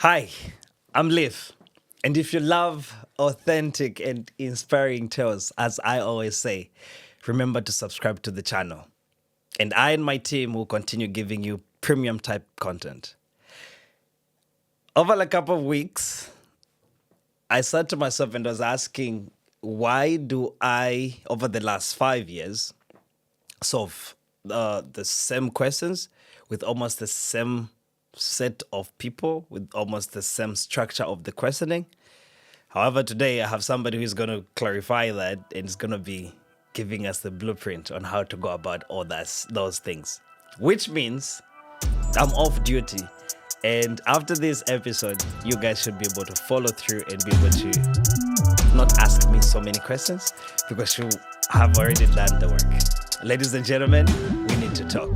Hi, I'm Liv. And if you love authentic and inspiring tales, as I always say, remember to subscribe to the channel. And I and my team will continue giving you premium type content. Over a couple of weeks, I sat to myself and was asking, why do I, over the last 5 years, solve the same questions with almost the same set of people, with almost the same structure of the questioning? However, today I have somebody who's going to clarify that and is going to be giving us the blueprint on how to go about all those things, which means I'm off duty. And after this episode, you guys should be able to follow through and be able to not ask me so many questions because you have already done the work. Ladies and gentlemen, we need to talk.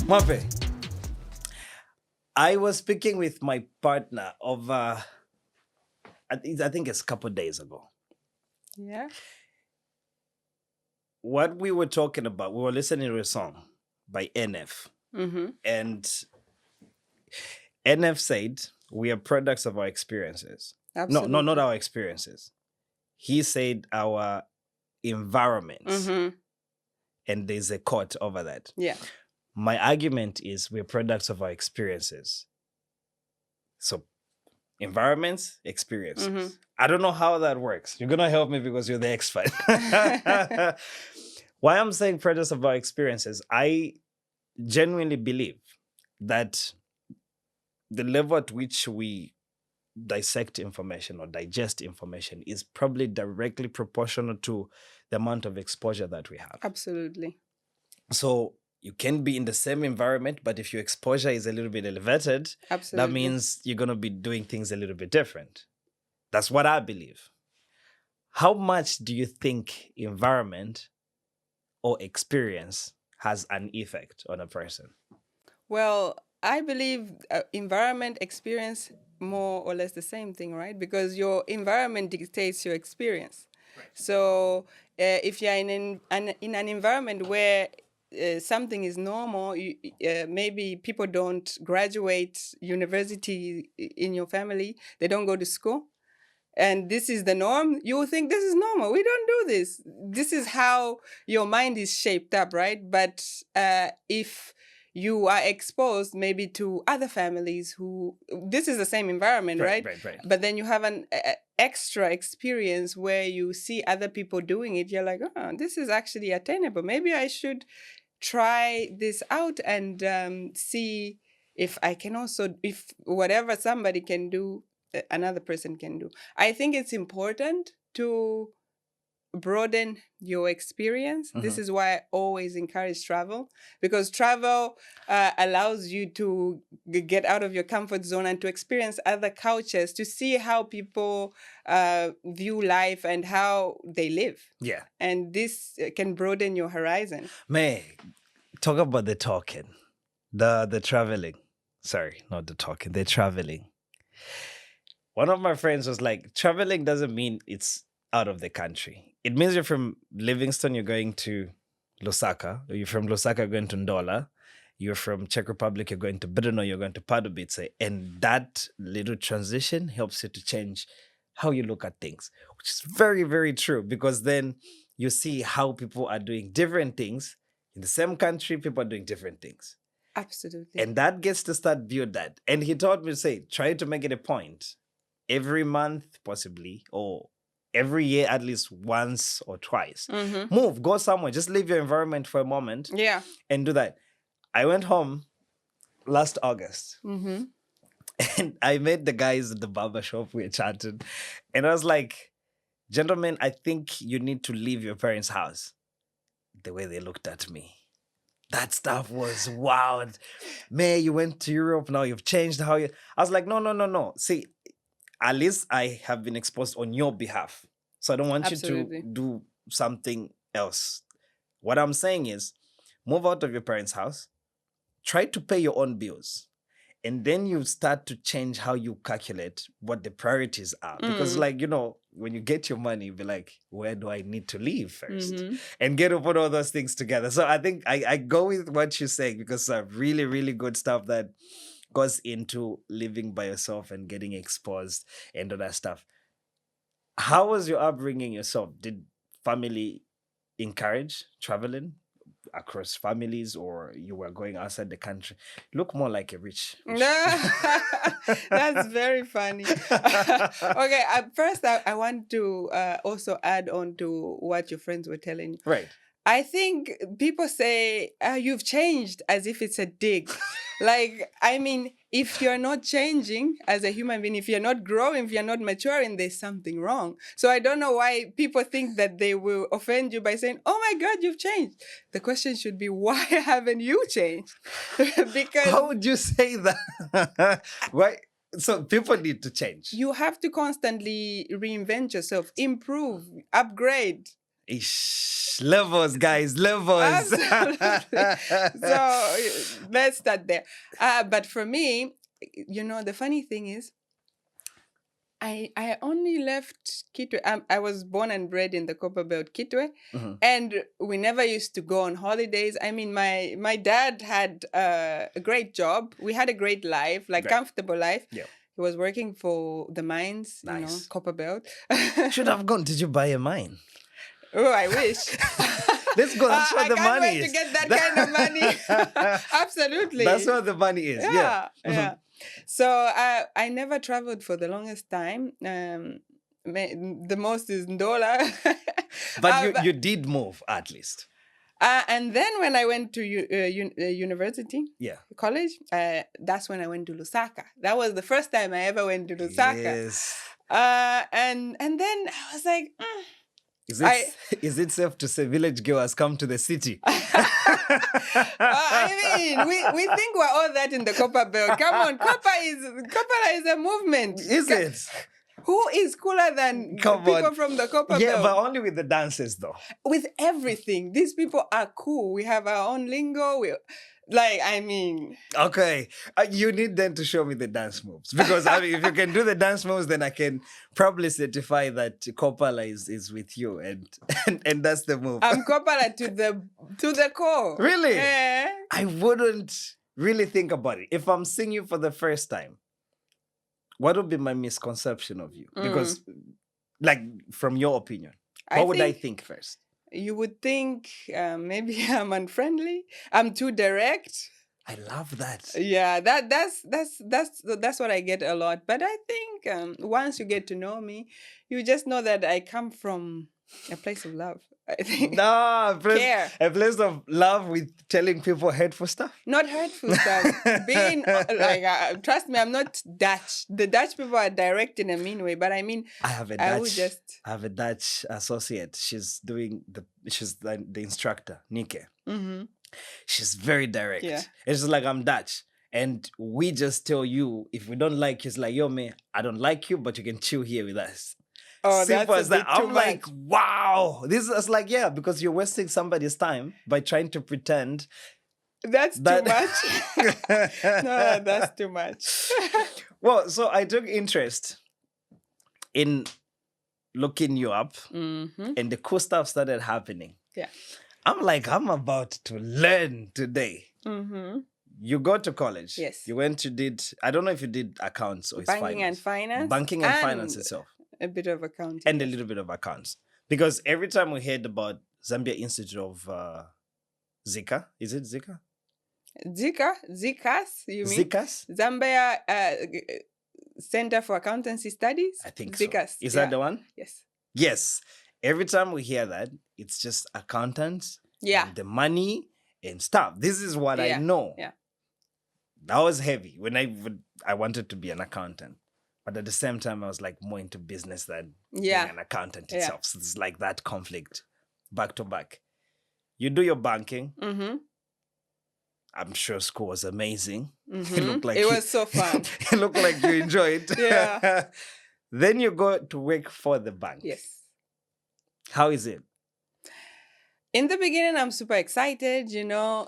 Mwape, I was speaking with my partner over, I think it's a couple of days ago. Yeah. What we were talking about, we were listening to a song by NF. Mm-hmm. And NF said, we are products of our experiences. Absolutely. No, not our experiences. He said our environments. Mm-hmm. And there's a quote over that. Yeah. My argument is we're products of our experiences. So environments, experiences. Mm-hmm. I don't know how that works. You're going to help me because you're the expert. Why I'm saying products of our experiences, I genuinely believe that the level at which we dissect information or digest information is probably directly proportional to the amount of exposure that we have. Absolutely. So you can be in the same environment, but if your exposure is a little bit elevated, Absolutely. that means you're going to be doing things a little bit different. That's what I believe. How much do you think environment or experience has an effect on a person? Well, I believe environment, experience, more or less the same thing, right? Because your environment dictates your experience. Right. So if you're in an environment where something is normal, maybe people don't graduate university in your family, they don't go to school, and this is the norm, you will think this is normal. We don't do this. This is how your mind is shaped up, right? But if you are exposed maybe to other families who, this is the same environment, right? Right. But then you have an extra experience where you see other people doing it. You're like, oh, this is actually attainable. Maybe I should try this out and see if I can also, if whatever somebody can do, another person can do. I think it's important to broaden your experience. Mm-hmm. This is why I always encourage travel, because travel allows you to get out of your comfort zone and to experience other cultures, to see how people view life and how they live. Yeah. And this can broaden your horizon. May talk about the talking, the traveling. Sorry, not the talking, the traveling. One of my friends was like, traveling doesn't mean it's out of the country. It means you're from Livingston, you're going to Lusaka. Or you're from Lusaka, you're going to Ndola. You're from Czech Republic, you're going to Brno, you're going to Pardubice. And that little transition helps you to change how you look at things, which is very, very true, because then you see how people are doing different things. In the same country, people are doing different things. Absolutely. And that gets to start build that. And he told me to say, try to make it a point. Every month, possibly, or every year, at least once or twice. Mm-hmm. Move, go somewhere. Just leave your environment for a moment. Yeah. And do that. I went home last August. Mm-hmm. And I met the guys at the barbershop. We were chatting. And I was like, gentlemen, I think you need to leave your parents' house. The way they looked at me. That stuff was wild. Man, you went to Europe. Now you've changed how you... I was like, no. See, at least I have been exposed on your behalf. So I don't want Absolutely. you to do something else. What I'm saying is, move out of your parents' house, try to pay your own bills. And then you start to change how you calculate what the priorities are. Because, like, you know, when you get your money, you'll be like, where do I need to live first? And get to put all those things together. So I think I go with what you're saying, because really, really good stuff that goes into living by yourself and getting exposed and all that stuff. How was your upbringing yourself? Did family encourage traveling across families, or you were going outside the country? Look more like a rich. That's very funny. Okay, first I want to also add on to what your friends were telling you. Right. I think people say, you've changed, as if it's a dig. Like, I mean, if you're not changing as a human being, if you're not growing, if you're not maturing, there's something wrong. So I don't know why people think that they will offend you by saying, oh my God, you've changed. The question should be, why haven't you changed? Because how would you say that? Why? So people need to change. You have to constantly reinvent yourself, improve, upgrade. Ish, levels, guys, levels. Absolutely. So let's start there. But for me, you know, the funny thing is, I only left Kitwe. I was born and bred in the Copperbelt Kitwe, and we never used to go on holidays. I mean, my dad had a great job. We had a great life, like comfortable life. Yeah. He was working for the mines, Nice. you know, Copperbelt. Should have gone. Did you buy a mine? Oh, I wish. Let's go. That's where the money is. I can't wait to get that kind of money. Absolutely. That's where the money is. Yeah. Yeah. So I never traveled for the longest time. The most is Ndola. But you did move at least. And then when I went to university, college, that's when I went to Lusaka. That was the first time I ever went to Lusaka. Yes. And then I was like, Is it safe to say village girl has come to the city? I mean, we think we're all that in the Copper Belt. Come on, Copper is a movement. Is it? Who is cooler than people from the Copper Belt? Yeah, but only with the dances, though. With everything. These people are cool. We have our own lingo. Okay. You need then to show me the dance moves. Because I mean, if you can do the dance moves, then I can probably certify that Kopala is with you. And that's the move. I'm Kopala to the core. Really? Yeah. I wouldn't really think about it. If I'm seeing you for the first time, what would be my misconception of you? Because, like, from your opinion, what would I think first? You would think maybe I'm unfriendly. I'm too direct. I love that. Yeah, that's what I get a lot. But I think once you get to know me, you just know that I come from a place of love. I think. A place of love with telling people hurtful stuff. Not hurtful stuff. Being like, trust me, I'm not Dutch. The Dutch people are direct in a mean way, but I mean, I have a Dutch associate. She's the instructor, Nike. Mm-hmm. She's very direct. Yeah. It's just like, I'm Dutch. And we just tell you, if we don't like you, it's like, yo, man, I don't like you, but you can chill here with us. Oh, simple that's as that. I'm like, wow. This is like, yeah, because you're wasting somebody's time by trying to pretend. Too much. No, that's too much. Well, so I took interest in looking you up, and the cool stuff started happening. Yeah. I'm like, I'm about to learn today. Mm-hmm. You go to college. Yes. You went to I don't know if you did accounts or Banking and finance. Banking and finance itself. A bit of accounting. And a little bit of accounts. Because every time we heard about Zambia Institute of Zika, is it Zika? Zikas, you mean? Zikas? Zambia Center for Accountancy Studies? I think Zikas. So. Is that the one? Yes. Yes. Every time we hear that, it's just accountants, and the money and stuff. This is what I know. Yeah. That was heavy when I wanted to be an accountant. But at the same time, I was like more into business than being an accountant itself. So it's like that conflict back to back. You do your banking. Mm-hmm. I'm sure school was amazing. Mm-hmm. It was so fun. It looked like you enjoyed. Yeah. Then you go to work for the bank. Yes. How is it? In the beginning, I'm super excited.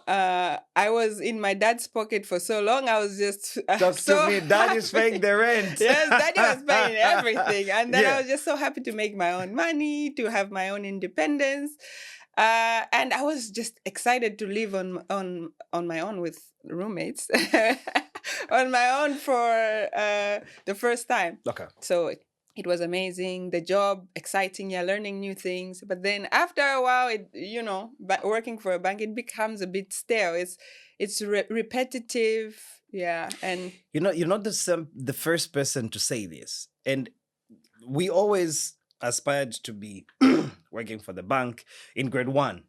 I was in my dad's pocket for so long. I was just Talk so to me. Dad is happy. paying the rent. Yes, daddy was paying everything. And then I Yeah. was just so happy to make my own money, to have my own independence. And I was just excited to live on my own with roommates, on my own for the first time. Okay. So it was amazing. The job, exciting. You're learning new things. But then after a while, working for a bank, it becomes a bit stale. It's repetitive. Yeah, and You're not the first person to say this. And we always aspired to be working for the bank in grade 1.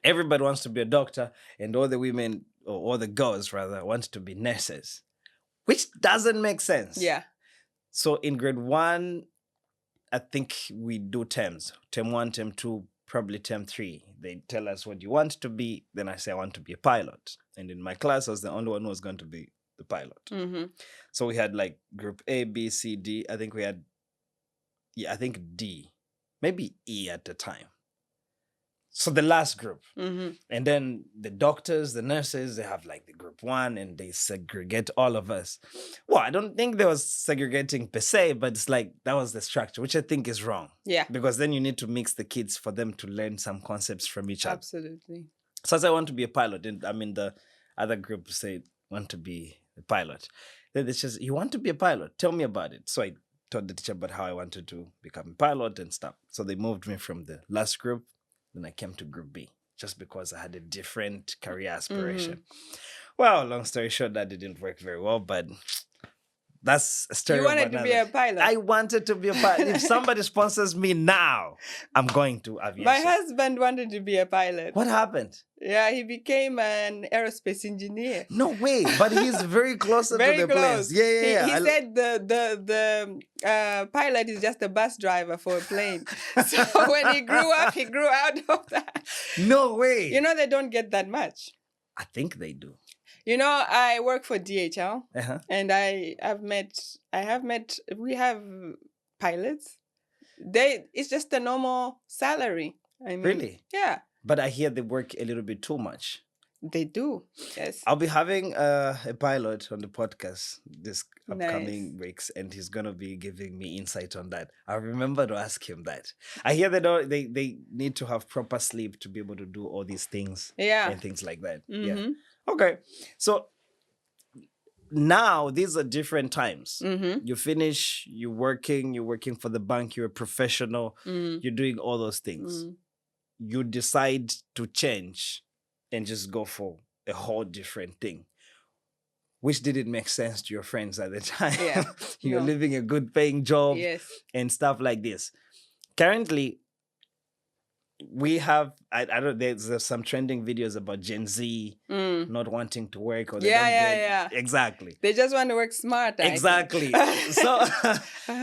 Everybody wants to be a doctor, and all the women, or all the girls rather, want to be nurses, which doesn't make sense. yeah. So in grade 1, I think we do terms. Term 1, term 2, probably term 3. They tell us what you want to be. Then I say I want to be a pilot. And in my class, I was the only one who was going to be the pilot. Mm-hmm. So we had like group A, B, C, D. I think we had, I think D, maybe E at the time. So the last group. Mm-hmm. And then the doctors, the nurses, they have like the group 1 and they segregate all of us. Well, I don't think they was segregating per se, but it's like that was the structure, which I think is wrong. Yeah. Because then you need to mix the kids for them to learn some concepts from each other. Absolutely. So as I want to be a pilot, and I mean the other group say want to be a pilot. Then they says, you want to be a pilot? Tell me about it. So I told the teacher about how I wanted to become a pilot and stuff. So they moved me from the last group. Then I came to group B just because I had a different career aspiration. Mm-hmm. Well, long story short, that didn't work very well, but that's a story. You wanted to be a pilot. I wanted to be a pilot. If somebody sponsors me now, I'm going to aviation. My husband wanted to be a pilot. What happened? Yeah, he became an aerospace engineer. No way, but he's very close to the close. planes. Yeah. He said the pilot is just a bus driver for a plane. So when he grew up, he grew out of that. No way. They don't get that much. I think they do. I work for DHL, and we have pilots. It's just a normal salary. I mean, Really? Yeah. But I hear they work a little bit too much. They do, yes. I'll be having a pilot on the podcast this upcoming weeks, and he's going to be giving me insight on that. I remember to ask him that. I hear they need to have proper sleep to be able to do all these things and things like that. Mm-hmm. Yeah. Okay. So now these are different times. Mm-hmm. You finish, you're working for the bank, you're a professional, you're doing all those things. You decide to change and just go for a whole different thing, which didn't make sense to your friends at the time. Yeah. You're living a good paying job and stuff like this. Currently, we have, I don't, there's some trending videos about Gen Z not wanting to work. Or Exactly. They just want to work smart. Exactly. So,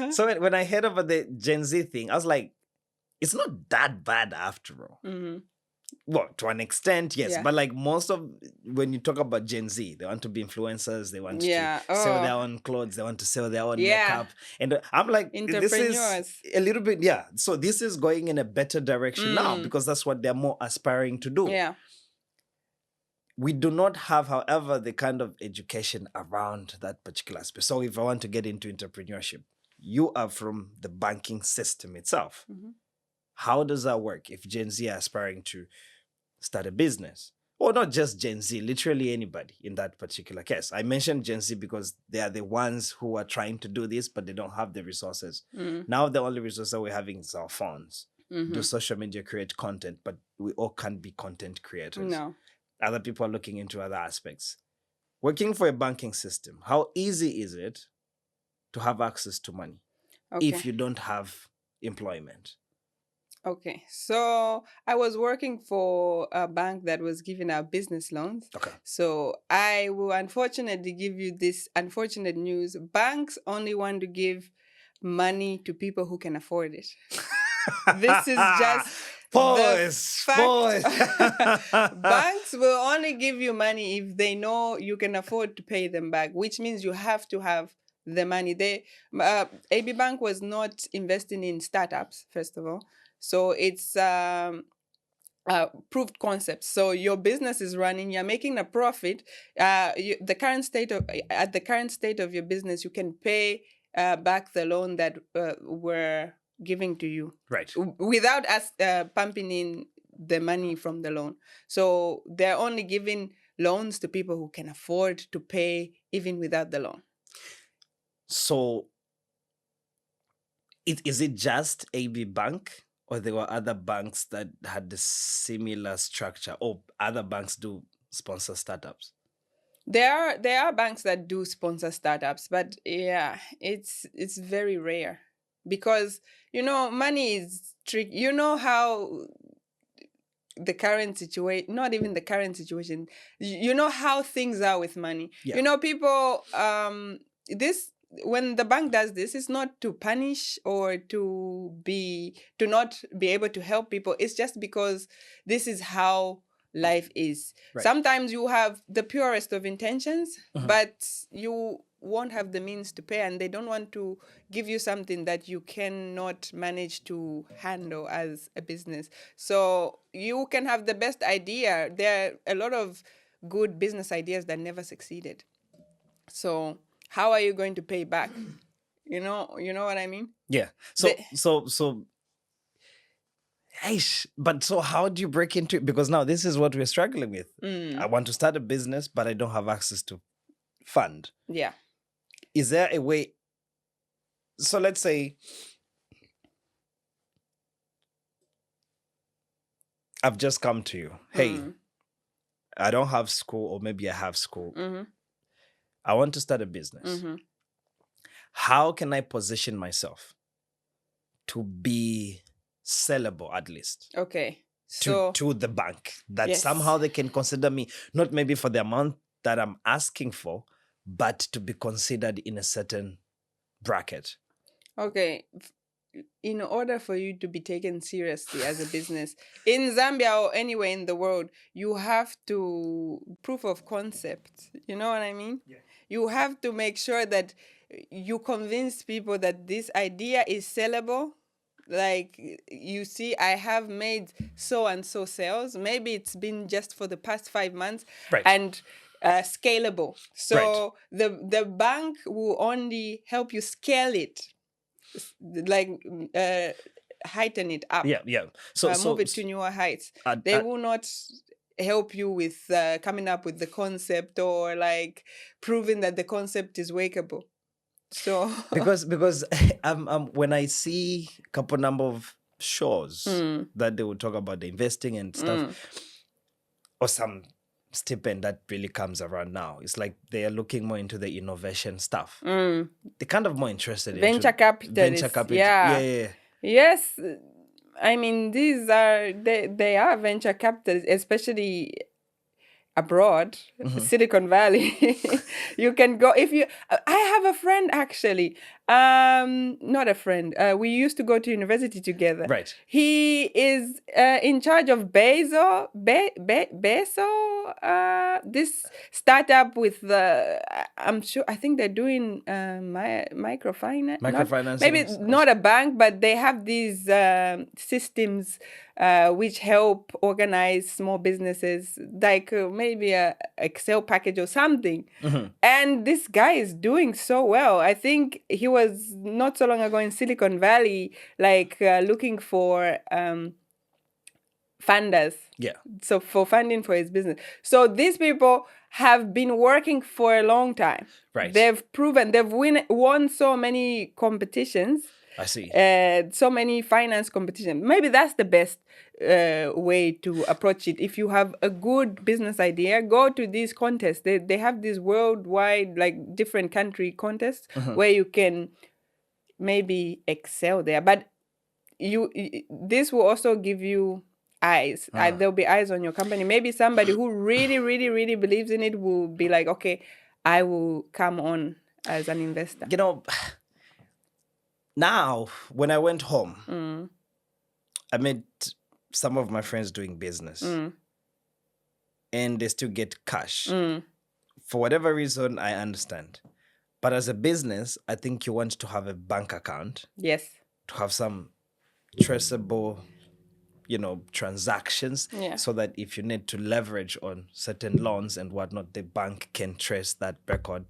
so when I heard about the Gen Z thing, I was like, it's not that bad after all. Mm-hmm. Well, to an extent, yes. But like most of, when you talk about Gen Z, they want to be influencers. They want to sell their own clothes. They want to sell their own makeup. And I'm like, this is a little bit, So this is going in a better direction now because that's what they're more aspiring to do. Yeah. We do not have, however, the kind of education around that particular aspect. So if I want to get into entrepreneurship, you are from the banking system itself. Mm-hmm. How does that work if Gen Z are aspiring to start a business? Or not just Gen Z, literally anybody in that particular case. I mentioned Gen Z because they are the ones who are trying to do this, but they don't have the resources. Now the only resource that we're having is our phones. Do social media, create content, but we all can't be content creators. No. Other people are looking into other aspects. Working for a banking system, how easy is it to have access to money if you don't have employment? Okay, so I was working for a bank that was giving out business loans. Okay. So I will unfortunately give you this unfortunate news. Banks only want to give money to people who can afford it. This is just Pause. Banks will only give you money if they know you can afford to pay them back, which means you have to have the money. AB Bank was not investing in startups, first of all. So it's proved concepts. So your business is running, you're making a profit. At the current state of your business, you can pay back the loan that we're giving to you, Right. without us pumping in the money from the loan. So they're only giving loans to people who can afford to pay even without the loan. So is it just AB Bank, or there were other banks that had the similar structure, or other banks do sponsor startups? There are banks that do sponsor startups, but yeah, it's very rare, because money is tricky. You know how the current situation, not even the current situation, you know how things are with money. Yeah. People, this, when the bank does this, it's not to punish or to not be able to help people. It's just because this is how life is. Right. Sometimes you have the purest of intentions, but you won't have the means to pay, and they don't want to give you something that you cannot manage to handle as a business. So you can have the best idea. There are a lot of good business ideas that never succeeded. So how are you going to pay back? You know what I mean? Yeah. So but so how do you break into it? Because now this is what we're struggling with. I want to start a business, but I don't have access to fund. Yeah. Is there a way? So let's say I've just come to you. Hey, I don't have school, or maybe I have school. I want to start a business. How can I position myself to be sellable, at least? Okay. So to the bank, that Yes. somehow they can consider me, not maybe for the amount that I'm asking for, but to be considered in a certain bracket. Okay. In order for you to be taken seriously as a business in Zambia or anywhere in the world, you have to proof of concept. You know what I mean? Yeah. You have to make sure that you convince people that this idea is sellable. Like, you see, I have made so and so sales. Maybe it's been just for the past 5 months, Right. and scalable. So the bank will only help you scale it, like heighten it up, Yeah. So move it to newer heights. uh, They uh, will not help you with coming up with the concept, or like proving that the concept is workable. So because when I see a couple number of shows that they will talk about the investing and stuff, or some stipend that really comes around now, it's like they are looking more into the innovation stuff. They're kind of more interested in venture capitalists. Yeah. Yes, I mean, these are they are venture capitalists, especially abroad, Silicon Valley. You can go if you. I have a friend, actually. Not a friend. We used to go to university together. Right. He is in charge of Bezo. This startup with the. I'm sure. I think they're doing microfinance. Microfinance. Maybe not a bank, but they have these systems which help organize small businesses, like maybe a Excel package or something. And this guy is doing so well. I think he was not so long ago in Silicon Valley, like looking for funders. Yeah. So for funding for his business. So these people have been working for a long time. Right. They've proven, they've won so many competitions. I see. So many finance competitions. Maybe that's the best way to approach it. If you have a good business idea, go to these contests. They have these worldwide, like different country contests where you can maybe excel there. But this will also give you eyes. There'll be eyes on your company. Maybe somebody who really, really, really believes in it will be like, okay, I will come on as an investor. Now, when I went home, I met some of my friends doing business, and they still get cash. For whatever reason, I understand. But as a business, I think you want to have a bank account. Yes. To have some traceable transactions, Yeah. so that if you need to leverage on certain loans and whatnot, the bank can trace that record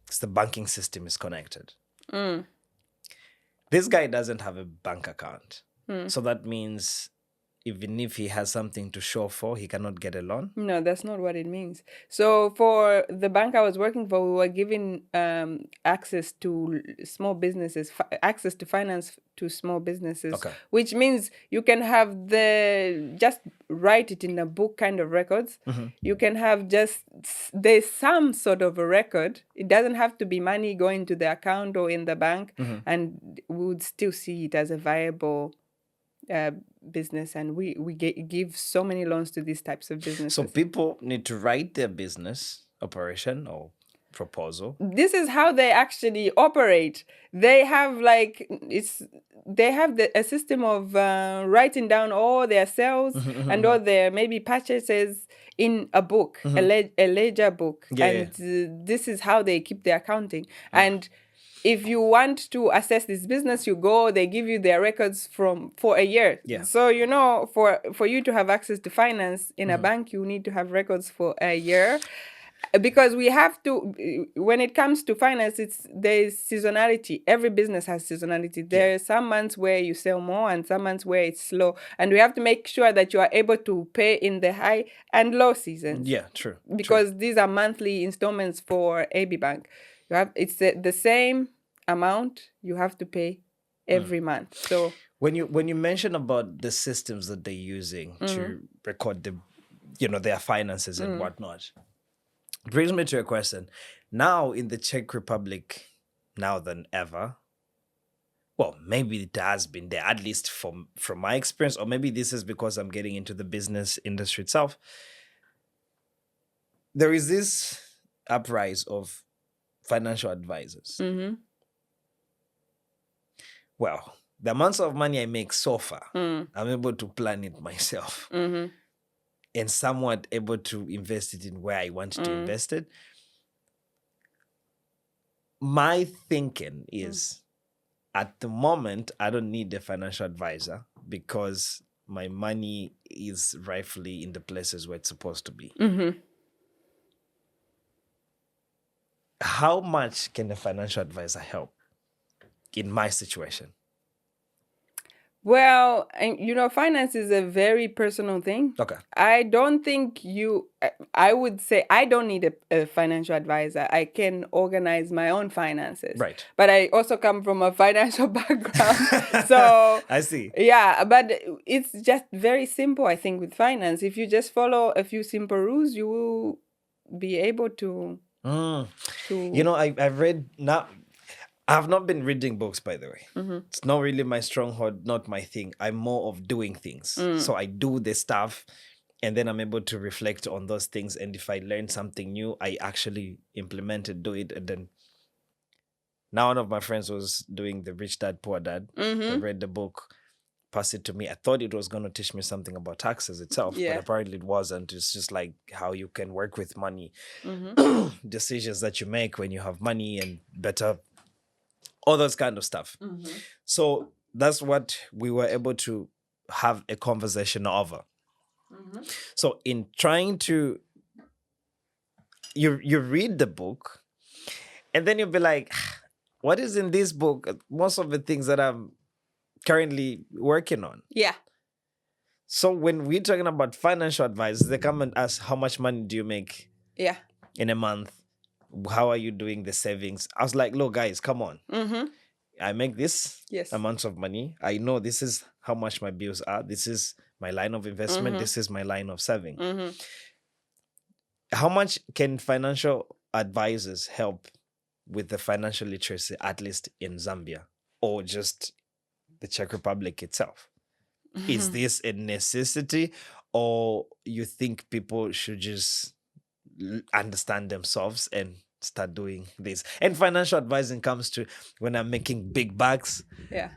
because the banking system is connected. This guy doesn't have a bank account. So that means even if he has something to show for, he cannot get a loan. No, that's not what it means. So for the bank I was working for, we were giving access to small businesses, access to finance to small businesses, Okay. which means you can have just write it in a book kind of records. You can have there's some sort of a record. It doesn't have to be money going to the account or in the bank, and we would still see it as a viable business, and we give so many loans to these types of businesses. So people need to write their business operation or proposal. This is how they actually operate. They have a system of writing down all their sales and all their maybe purchases in a book, a ledger book, this is how they keep their accounting. And if you want to assess this business, you go, they give you their records for a year. Yeah. So, for you to have access to finance in a bank, you need to have records for a year. Because we have to, when it comes to finance, there's seasonality. Every business has seasonality. There are some months where you sell more and some months where it's slow. And we have to make sure that you are able to pay in the high and low seasons. Yeah, true. Because these are monthly installments for AB Bank. It's the same amount you have to pay every month. So when you mention about the systems that they're using to record their finances and whatnot, it brings me to a question. Now in the Czech Republic, now than ever, well, maybe it has been there, at least from my experience, or maybe this is because I'm getting into the business industry itself. There is this uprise of financial advisors. Well, the amounts of money I make so far, I'm able to plan it myself and somewhat able to invest it in where I want to invest it. My thinking is, at the moment, I don't need a financial advisor because my money is rightfully in the places where it's supposed to be. How much can a financial advisor help in my situation? Well, finance is a very personal thing. Okay. I don't think I would say I don't need a financial advisor. I can organize my own finances. Right. But I also come from a financial background. So I see. Yeah, but it's just very simple, I think, with finance. If you just follow a few simple rules, you will be able to... I've read now. I've not been reading books, by the way. It's not really my stronghold, not my thing. I'm more of doing things. So I do the stuff and then I'm able to reflect on those things. And if I learn something new, I actually implement it, do it. And then now one of my friends was doing the Rich Dad, Poor Dad. I read the book, passed it to me. I thought it was going to teach me something about taxes itself, but apparently it wasn't. It's just like how you can work with money, decisions that you make when you have money and better... all those kind of stuff. So that's what we were able to have a conversation over. So in trying to, you read the book and then you'll be like, what is in this book? Most of the things that I'm currently working on. Yeah. So when we're talking about financial advice, they come and ask, how much money do you make in a month? How are you doing the savings? I was like, look, guys, come on. I make this amount of money. I know this is how much my bills are. This is my line of investment. This is my line of saving. How much can financial advisors help with the financial literacy, at least in Zambia or just the Czech Republic itself? Is this a necessity, or you think people should just understand themselves and start doing this? And financial advising comes to when I'm making big bucks. Yeah.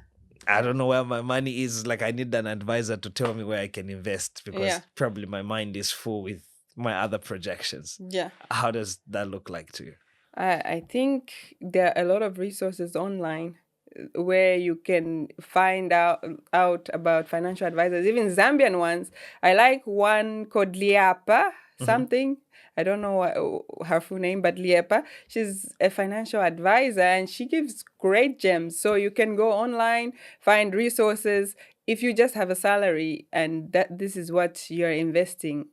I don't know where my money is. Like, I need an advisor to tell me where I can invest because probably my mind is full with my other projections. Yeah. How does that look like to you? I think there are a lot of resources online where you can find out about financial advisors, even Zambian ones. I like one called Liapa something. I don't know her full name, but Liepa. She's a financial advisor and she gives great gems. So you can go online, find resources. If you just have a salary and that this is what you're investing,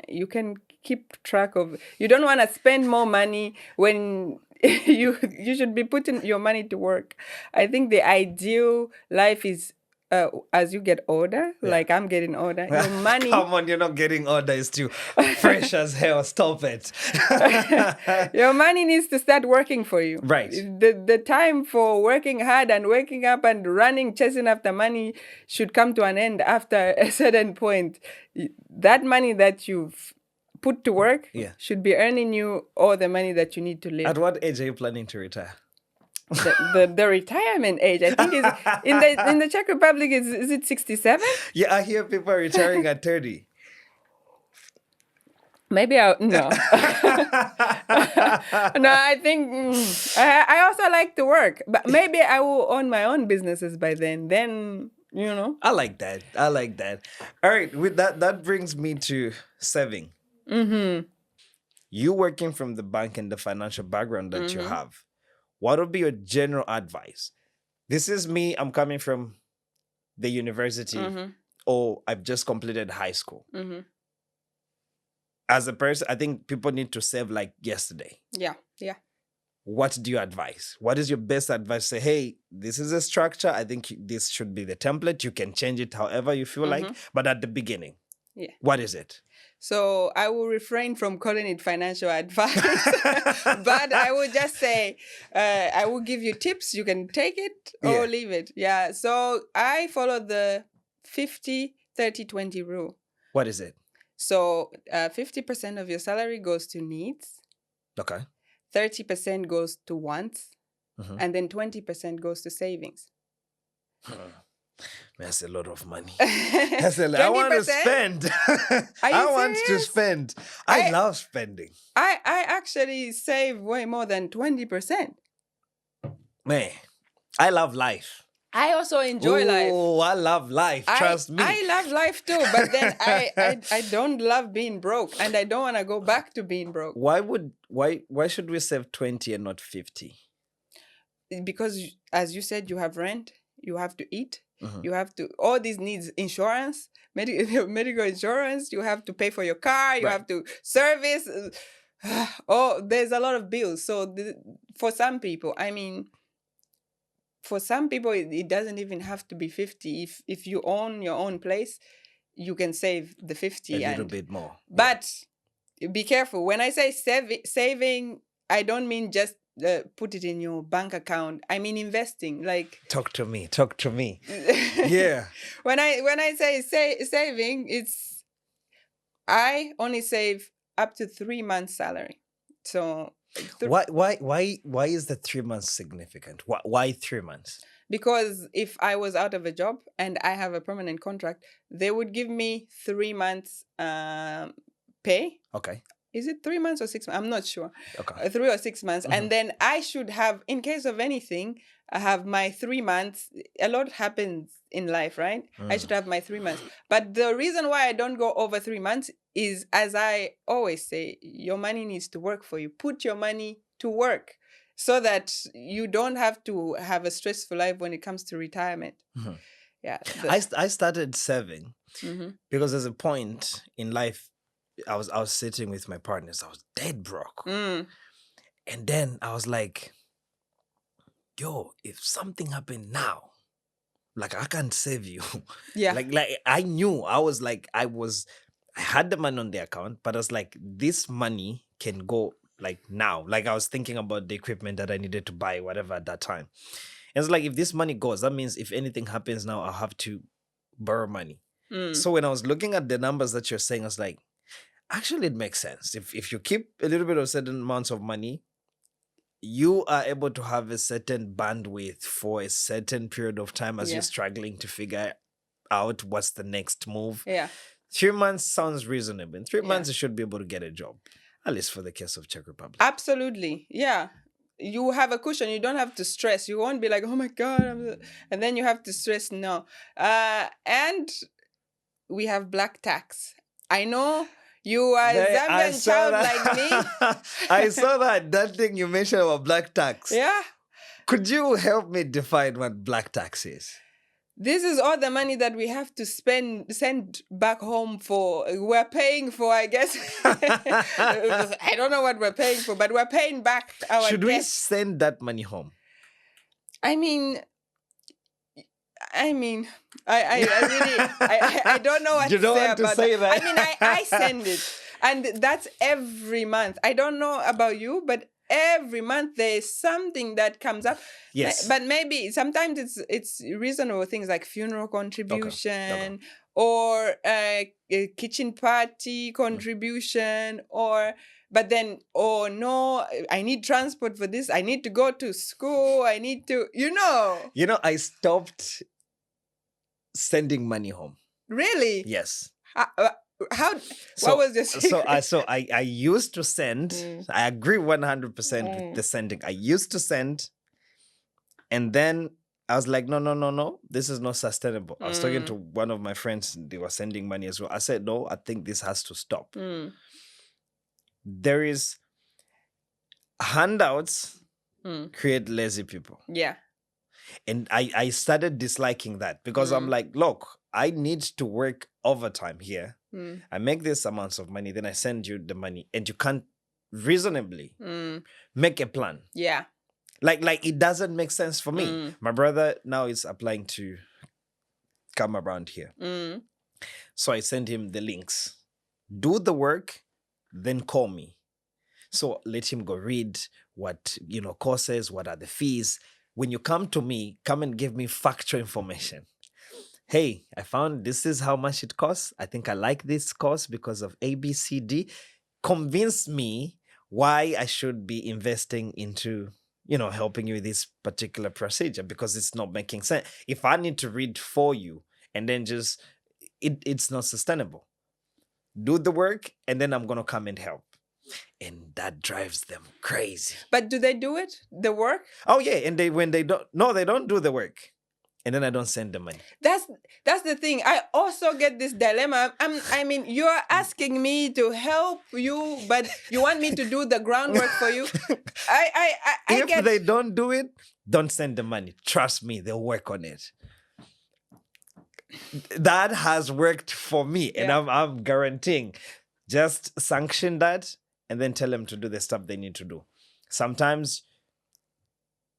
you can keep track of. You don't want to spend more money when you should be putting your money to work. I think the ideal life is as you get older, like I'm getting older, your money. Come on, you're not getting older. It's too fresh as hell. Stop it. Your money needs to start working for you. Right. The time for working hard and waking up and running, chasing after money should come to an end after a certain point. That money that you've put to work should be earning you all the money that you need to live. At what age are you planning to retire? The retirement age, I think, is in the Czech Republic. Is it 67? Yeah, I hear people are retiring at 30. Maybe no. No, I think I also like to work, but maybe I will own my own businesses by then. Then I like that. All right, with that brings me to saving. You working from the bank and the financial background that you have. What would be your general advice? This is me. I'm coming from the university or I've just completed high school. As a person, I think people need to save like yesterday. Yeah. What do you advise? What is your best advice? Say, hey, this is a structure. I think this should be the template. You can change it however you feel like. But at the beginning, what is it? So I will refrain from calling it financial advice, but I will just say, I will give you tips. You can take it or leave it. Yeah. So I follow the 50-30-20 rule. What is it? So 50% of your salary goes to needs. Okay. 30% goes to wants. And then 20% goes to savings. That's a lot of money. That's a lot. I want to spend. I want to spend. I love spending. I actually save way more than 20%. Man, I love life. I also enjoy life. Oh, I love life. Trust me. I love life too, but then I don't love being broke, and I don't want to go back to being broke. Why should we save 20 and not 50? Because as you said, you have rent, you have to eat. You have to, all these needs, insurance, medical insurance, you have to pay for your car, you have to service. There's a lot of bills. So for some people, it doesn't even have to be 50. If you own your own place, you can save the 50. A little bit more. But be careful. When I say saving, I don't mean just put it in your bank account. I mean investing. Like talk to me. Yeah. When I say saving, it's I only save up to 3 months' salary. So why is the 3 months significant? Why 3 months? Because if I was out of a job and I have a permanent contract, they would give me 3 months pay. Okay. Is it 3 months or 6 months? I'm not sure. Okay. 3 or 6 months. And then I should have, in case of anything, I have my 3 months. A lot happens in life, right? I should have my 3 months. But the reason why I don't go over 3 months is, as I always say, your money needs to work for you. Put your money to work so that you don't have to have a stressful life when it comes to retirement. Yeah. I started saving because there's a point in life I was sitting with my partners. I was dead broke. And then I was like, yo, if something happened now, like I can't save you. Yeah. Like I knew I had the money on the account, but I was like, this money can go like now. Like I was thinking about the equipment that I needed to buy, whatever at that time. And it's like, if this money goes, that means if anything happens now, I'll have to borrow money. So when I was looking at the numbers that you're saying, I was like, actually, it makes sense. If you keep a little bit of certain amounts of money, you are able to have a certain bandwidth for a certain period of time as you're struggling to figure out what's the next move. Yeah. 3 months sounds reasonable. In 3 months, you should be able to get a job, at least for the case of Czech Republic. Absolutely. Yeah. you have a cushion. You don't have to stress. You won't be like, oh my God, and then you have to stress. No. And we have black tax. I know you are a Zambian child like me. I saw that thing you mentioned about black tax. Yeah. Could you help me define what black tax is? This is all the money that we have to send back home for. We're paying for, I guess. I don't know what we're paying for, but we're paying back our Should debt. we send that money home? I mean, I really, I don't know what You don't to say want to about say that. I mean, I send it, and that's every month. I don't know about you, but every month there's something that comes up. Yes. But maybe sometimes it's reasonable things like funeral contribution Okay. or a kitchen party contribution but then, oh no, I need transport for this. I need to go to school. I need to, I stopped sending money home. Really? Yes. How what was the secret? So I used to send. I agree 100% with the sending. I used to send, and then I was like, no, this is not sustainable. I was talking to one of my friends, they were sending money as well. I said, no, I think this has to stop. There is handouts create lazy people. Yeah. And I started disliking that because I'm like, look, I need to work overtime here. I make this amounts of money, then I send you the money, and you can't reasonably make a plan. Yeah. Like it doesn't make sense for me. My brother now is applying to come around here. So I send him the links. Do the work, then call me. So let him go read what, courses, what are the fees. When you come to me, come and give me factual information. Hey, I found this is how much it costs. I think I like this course because of A, B, C, D. Convince me why I should be investing into, helping you with this particular procedure, because it's not making sense. If I need to read for you and then just, it's not sustainable. Do the work and then I'm going to come and help. And that drives them crazy. But do they do it? The work? Oh yeah, and they don't do the work. And then I don't send the money. That's the thing. I also get this dilemma. I mean, you're asking me to help you, but you want me to do the groundwork for you. If they don't do it, don't send the money. Trust me, they'll work on it. That has worked for me, and I'm guaranteeing. Just sanction that and then tell them to do the stuff they need to do. Sometimes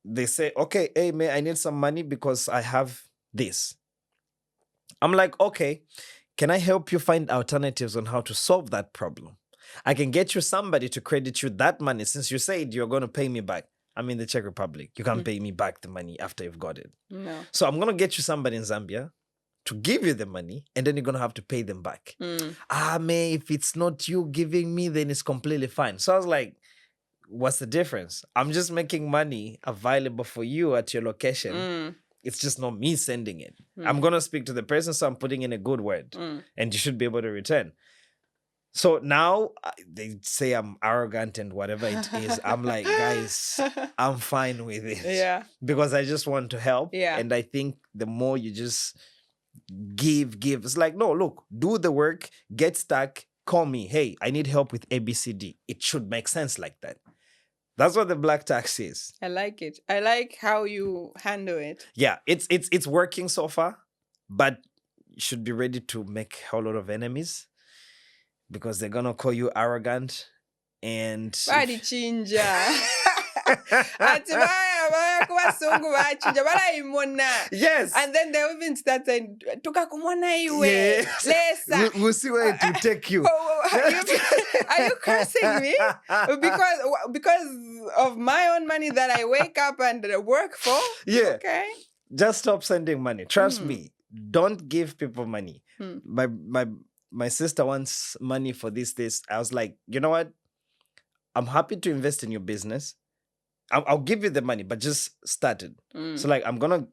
they say, okay, hey, I need some money because I have this. I'm like, okay, can I help you find alternatives on how to solve that problem? I can get you somebody to credit you that money since you said you're going to pay me back. I'm in the Czech Republic. You can't pay me back the money after you've got it. No. So I'm going to get you somebody in Zambia to give you the money, and then you're going to have to pay them back. If it's not you giving me, then it's completely fine. So I was like, what's the difference? I'm just making money available for you at your location. It's just not me sending it. I'm going to speak to the person, so I'm putting in a good word, and you should be able to return. So now they say I'm arrogant and whatever it is. I'm like, guys, I'm fine with it. Yeah. Because I just want to help. Yeah. And I think the more you just give. It's like, no, look, do the work, get stuck, call me. Hey, I need help with ABCD. It should make sense like that. That's what the black tax is. I like it. I like how you handle it. Yeah, it's working so far, but you should be ready to make a whole lot of enemies because they're gonna call you arrogant and Badi chinja. Yes. And then they even start saying, Yes. We'll see where it will take you. Are you cursing me? Because of my own money that I wake up and work for? Yeah. Okay. Just stop sending money. Trust me. Don't give people money. My sister wants money for this. I was like, you know what? I'm happy to invest in your business. I'll give you the money, but just start it. So like, I'm going to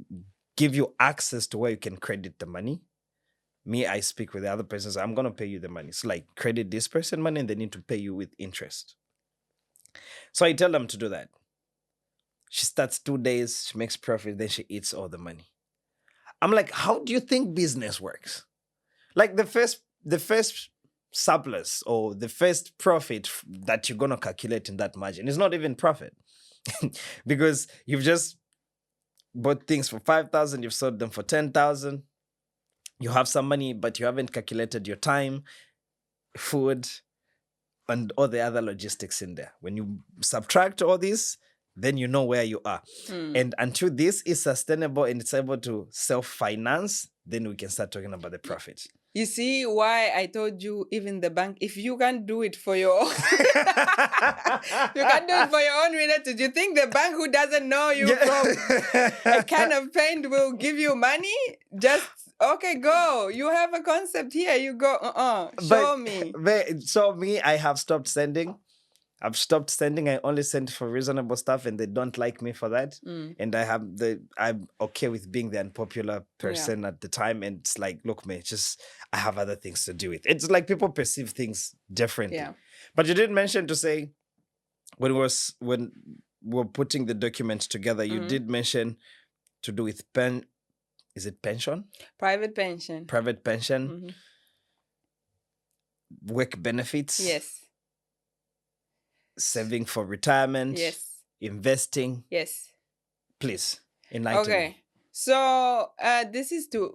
give you access to where you can credit the money. Me, I speak with the other person. So I'm going to pay you the money. So like, credit this person money and they need to pay you with interest. So I tell them to do that. She starts 2 days, she makes profit, then she eats all the money. I'm like, how do you think business works? Like the first surplus or the first profit that you're gonna calculate in that margin is not even profit. Because you've just bought things for 5,000, you've sold them for 10,000. You have some money, but you haven't calculated your time, food, and all the other logistics in there. When you subtract all this, then you know where you are. And until this is sustainable and it's able to self-finance, then we can start talking about the profit. You see why I told you even the bank, if you can do it for your own, you can do it for your own relative. Do you think the bank who doesn't know you from a can of paint will give you money? Just, okay, go. You have a concept here. You go, show me. Show me, I have stopped sending. I've stopped sending. I only send for reasonable stuff, and they don't like me for that. And I'm okay with being the unpopular person at the time. And it's like, look, man, I have other things to do with. It's like people perceive things differently. Yeah. But you did mention to say when we're putting the documents together, you did mention to do with is it pension? Private pension. Private pension. Work benefits. Yes. Saving for retirement. Yes. Investing. Yes. Please, enlighten me. Okay. So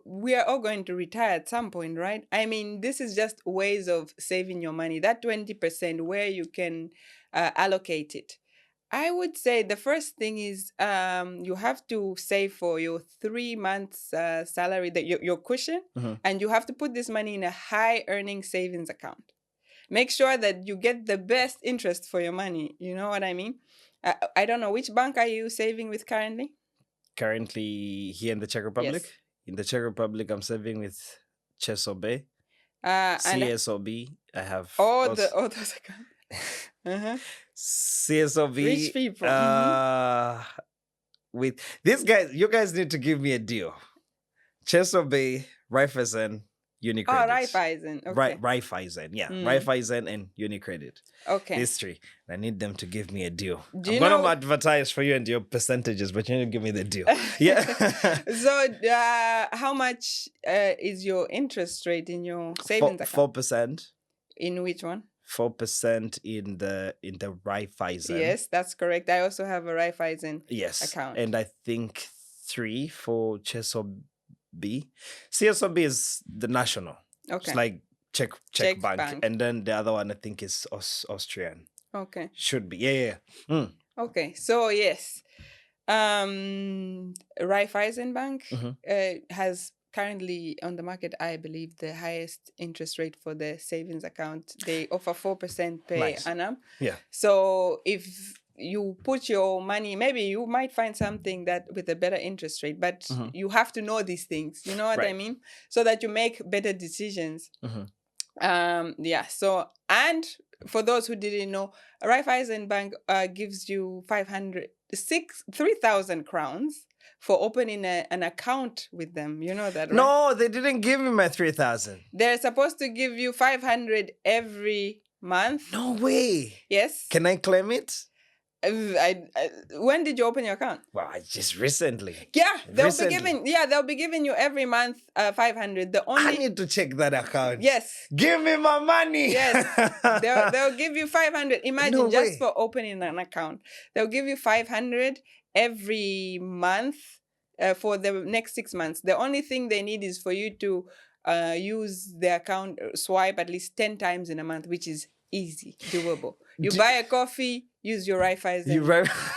we are all going to retire at some point, right? I mean, this is just ways of saving your money. That 20% where you can allocate it. I would say the first thing is you have to save for your 3 months salary, your cushion, and you have to put this money in a high earning savings account. Make sure that you get the best interest for your money. You know what I mean? I don't know, which bank are you saving with currently? Currently here in the Czech Republic? Yes. In the Czech Republic, I'm saving with CSOB, CSOB. I have all those accounts. CSOB. Rich people. With these guys, you guys need to give me a deal. CSOB, Raiffeisen, UniCredit. Oh, Raiffeisen. Okay. Raiffeisen, yeah. Raiffeisen and UniCredit. Okay. These three. I need them to give me a deal. I'm going to advertise for you and your percentages, but you need to give me the deal. Yeah. So, how much is your interest rate in your savings account? 4%. In which one? 4% in the Raiffeisen. Yes, that's correct. I also have a Raiffeisen account. And I think 3 for CSOB. CSOB is the national. Okay. It's like Czech bank. And then the other one I think is Austrian. Okay. Should be. Yeah. Okay. So yes. Raiffeisen Bank has currently on the market, I believe, the highest interest rate for the savings account. They offer 4% per annum. Yeah. So if you put your money, maybe you might find something that with a better interest rate, but you have to know these things. You know what I mean? So that you make better decisions. So, and for those who didn't know, Raiffeisen Bank gives you 3,000 crowns for opening an account with them. You know that, right? No, they didn't give me my 3,000. They're supposed to give you 500 every month. No way. Yes. Can I claim it? When did you open your account? Well, just recently. Yeah, they'll be giving you every month 500. I need to check that account. Yes. Give me my money. Yes. They'll give you 500. Imagine just for opening an account. They'll give you 500 every month for the next 6 months. The only thing they need is for you to use the account, swipe at least 10 times in a month, which is easy, doable. You buy a coffee, use your Raiffeisen.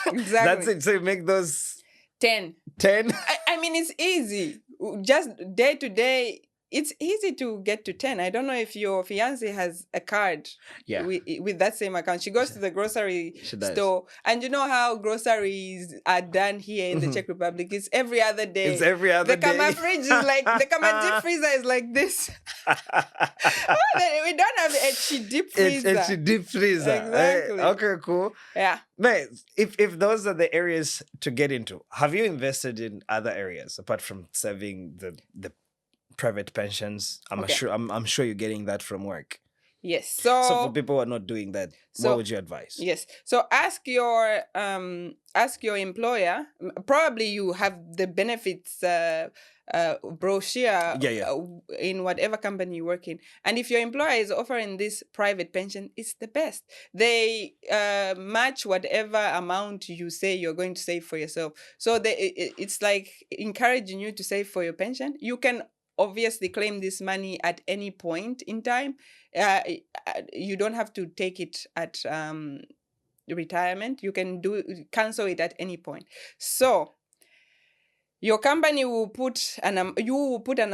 Exactly. That's it. So you make those 10. 10? I mean, it's easy. Just day to day, it's easy to get to 10. I don't know if your fiancé has a card with that same account. She goes to the grocery store. And you know how groceries are done here in the Czech Republic? It's every other day. It's every other day. The Kama fridge is like, the Kama deep freezer is like this. We don't have a deep freezer. It's a deep freezer. Exactly. Okay, cool. Yeah. Man, if those are the areas to get into, have you invested in other areas apart from saving the private pensions? I'm sure you're getting that from work. Yes. So for So people who are not doing that, So- what would you advise? yes. So ask your employer. Probably you have the benefits brochure Yeah. in whatever company you work in, and if your employer is offering this private pension, it's the best. They match whatever amount you say you're going to save for yourself. So it's like encouraging you to save for your pension. You can obviously claim this money at any point in time. You don't have to take it at retirement. You can cancel it at any point. So your company will put you will put an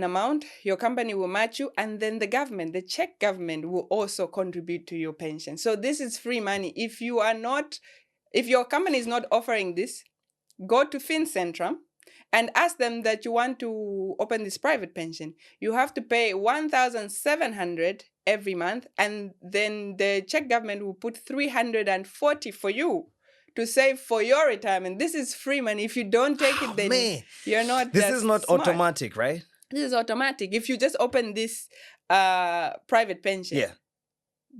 amount, your company will match you, and then the Czech government will also contribute to your pension. So this is free money. If your company is not offering this, go to FinCentrum and ask them that you want to open this private pension. You have to pay 1,700 every month, and then the Czech government will put 340 for you to save for your retirement. This is free money. If you don't take it, then you're not. This is not smart. automatic, right? This is automatic. If you just open this private pension. Yeah.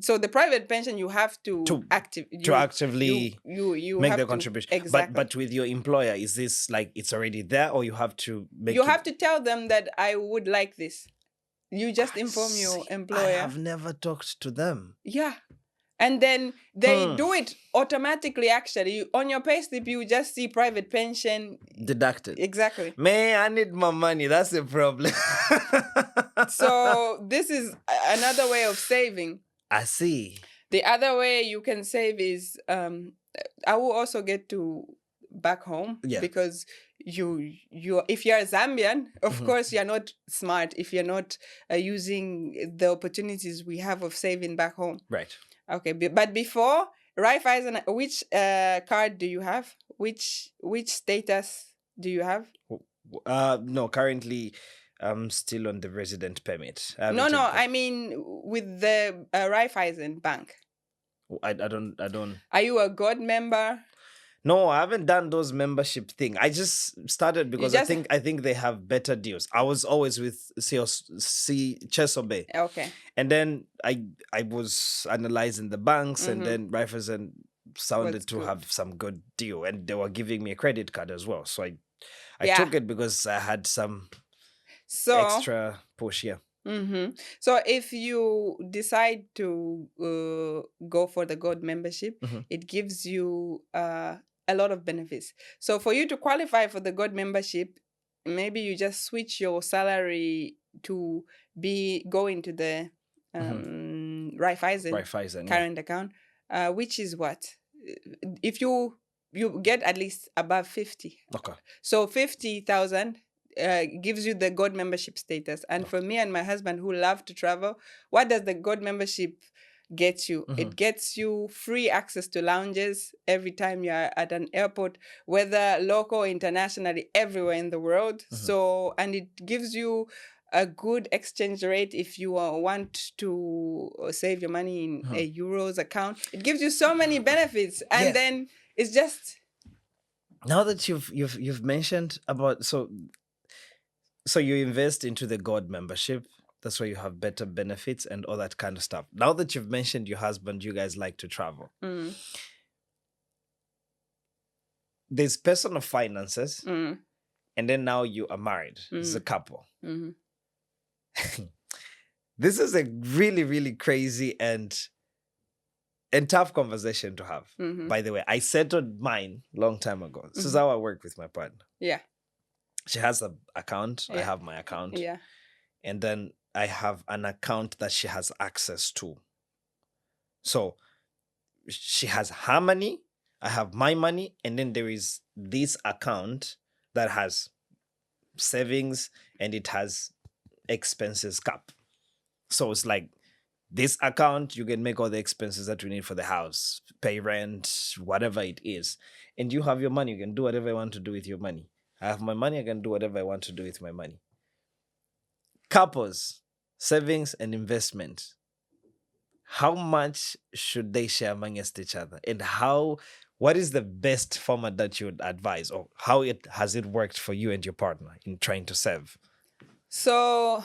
So the private pension you have to actively make the contribution. Exactly. But with your employer, is this like it's already there, or you have to make? You have to tell them that I would like this. You just inform your employer. I have never talked to them. Yeah. And then they do it automatically, actually. On your payslip, you just see private pension. Deducted. Exactly. Man, I need my money. That's the problem. So this is another way of saving. I see. The other way you can save is, I will also get to back home. Yeah. Because you if you're a Zambian, of course you're not smart if you're not using the opportunities we have of saving back home. Right. Okay, but before Raiffeisen, which card do you have? Which status do you have? No, currently I'm still on the resident permit. No, I mean with the Raiffeisen Bank. I don't. Are you a gold member? No, I haven't done those membership thing. I just started because I think they have better deals. I was always with Chesobe. Okay. And then I was analyzing the banks, and then Raiffeisen sounded to have some good deal, and they were giving me a credit card as well. So I took it because I had some extra push. Yeah. So if you decide to go for the gold membership, it gives you a lot of benefits. So for you to qualify for the gold membership, maybe you just switch your salary to go into the Raiffeisen current account, which is what? If you get at least above 50. Okay. So 50,000 gives you the gold membership status. And for me and my husband who love to travel, what does the gold membership get you? It gets you free access to lounges every time you're at an airport, whether local, internationally, everywhere in the world. So, and it gives you a good exchange rate if you want to save your money in a euros account. It gives you so many benefits, and then it's just. Now that you've mentioned about so you invest into the gold membership. That's why you have better benefits and all that kind of stuff. Now that you've mentioned your husband, you guys like to travel. There's personal finances, and then now you are married. It's a couple. This is a really, really crazy and tough conversation to have. By the way, I settled mine long time ago. This is how I work with my partner. Yeah. She has an account. I have my account. Yeah. And then I have an account that she has access to. So she has her money, I have my money, and then there is this account that has savings and it has expenses cap. So it's like this account, you can make all the expenses that you need for the house, pay rent, whatever it is. And you have your money, you can do whatever you want to do with your money. I have my money, I can do whatever I want to do with my money. Couples, savings and investment. How much should they share amongst each other? And what is the best format that you would advise? Or how has it worked for you and your partner in trying to save? So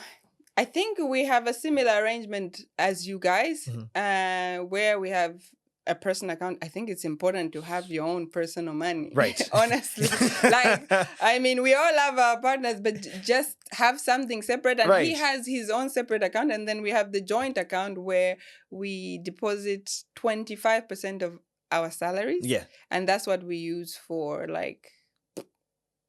I think we have a similar arrangement as you guys, where we have a personal account. I think it's important to have your own personal money. Right. Honestly. Like, I mean, we all love our partners, but just have something separate. And he Right. has his own separate account. And then we have the joint account where we deposit 25% of our salaries. Yeah. And that's what we use for like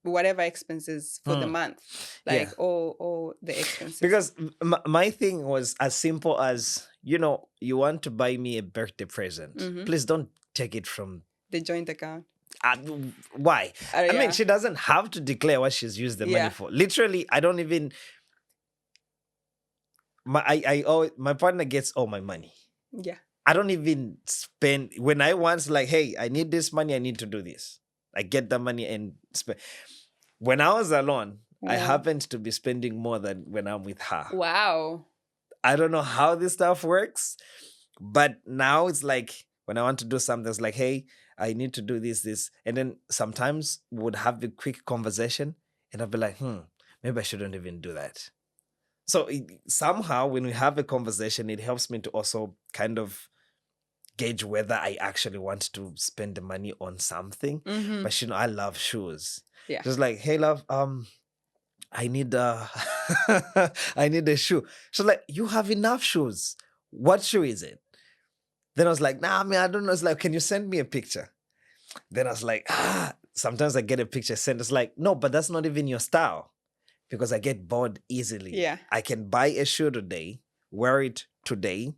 whatever expenses for the month, like all the expenses. Because my thing was as simple as, you know, you want to buy me a birthday present. Please don't take it from the joint account. Why? I Yeah. mean, she doesn't have to declare what she's used the money for. Literally, I don't even. My partner gets all my money. Yeah. I don't even spend when I want, like, hey, I need this money, I need to do this. I get the money and spend. When I was alone, I happened to be spending more than when I'm with her. Wow. I don't know how this stuff works, but now it's like when I want to do something, it's like, hey, I need to do this. And then sometimes we would have a quick conversation and I'll be like, maybe I shouldn't even do that. So somehow when we have a conversation, it helps me to also kind of gauge whether I actually want to spend the money on something. But you know, I love shoes. Yeah. Just like, hey, love, I need I need a shoe. She's like, you have enough shoes. What shoe is it? Then I was like, nah, I don't know. It's like, can you send me a picture? Then I was like, sometimes I get a picture sent. It's like, no, but that's not even your style. Because I get bored easily. Yeah. I can buy a shoe today, wear it today,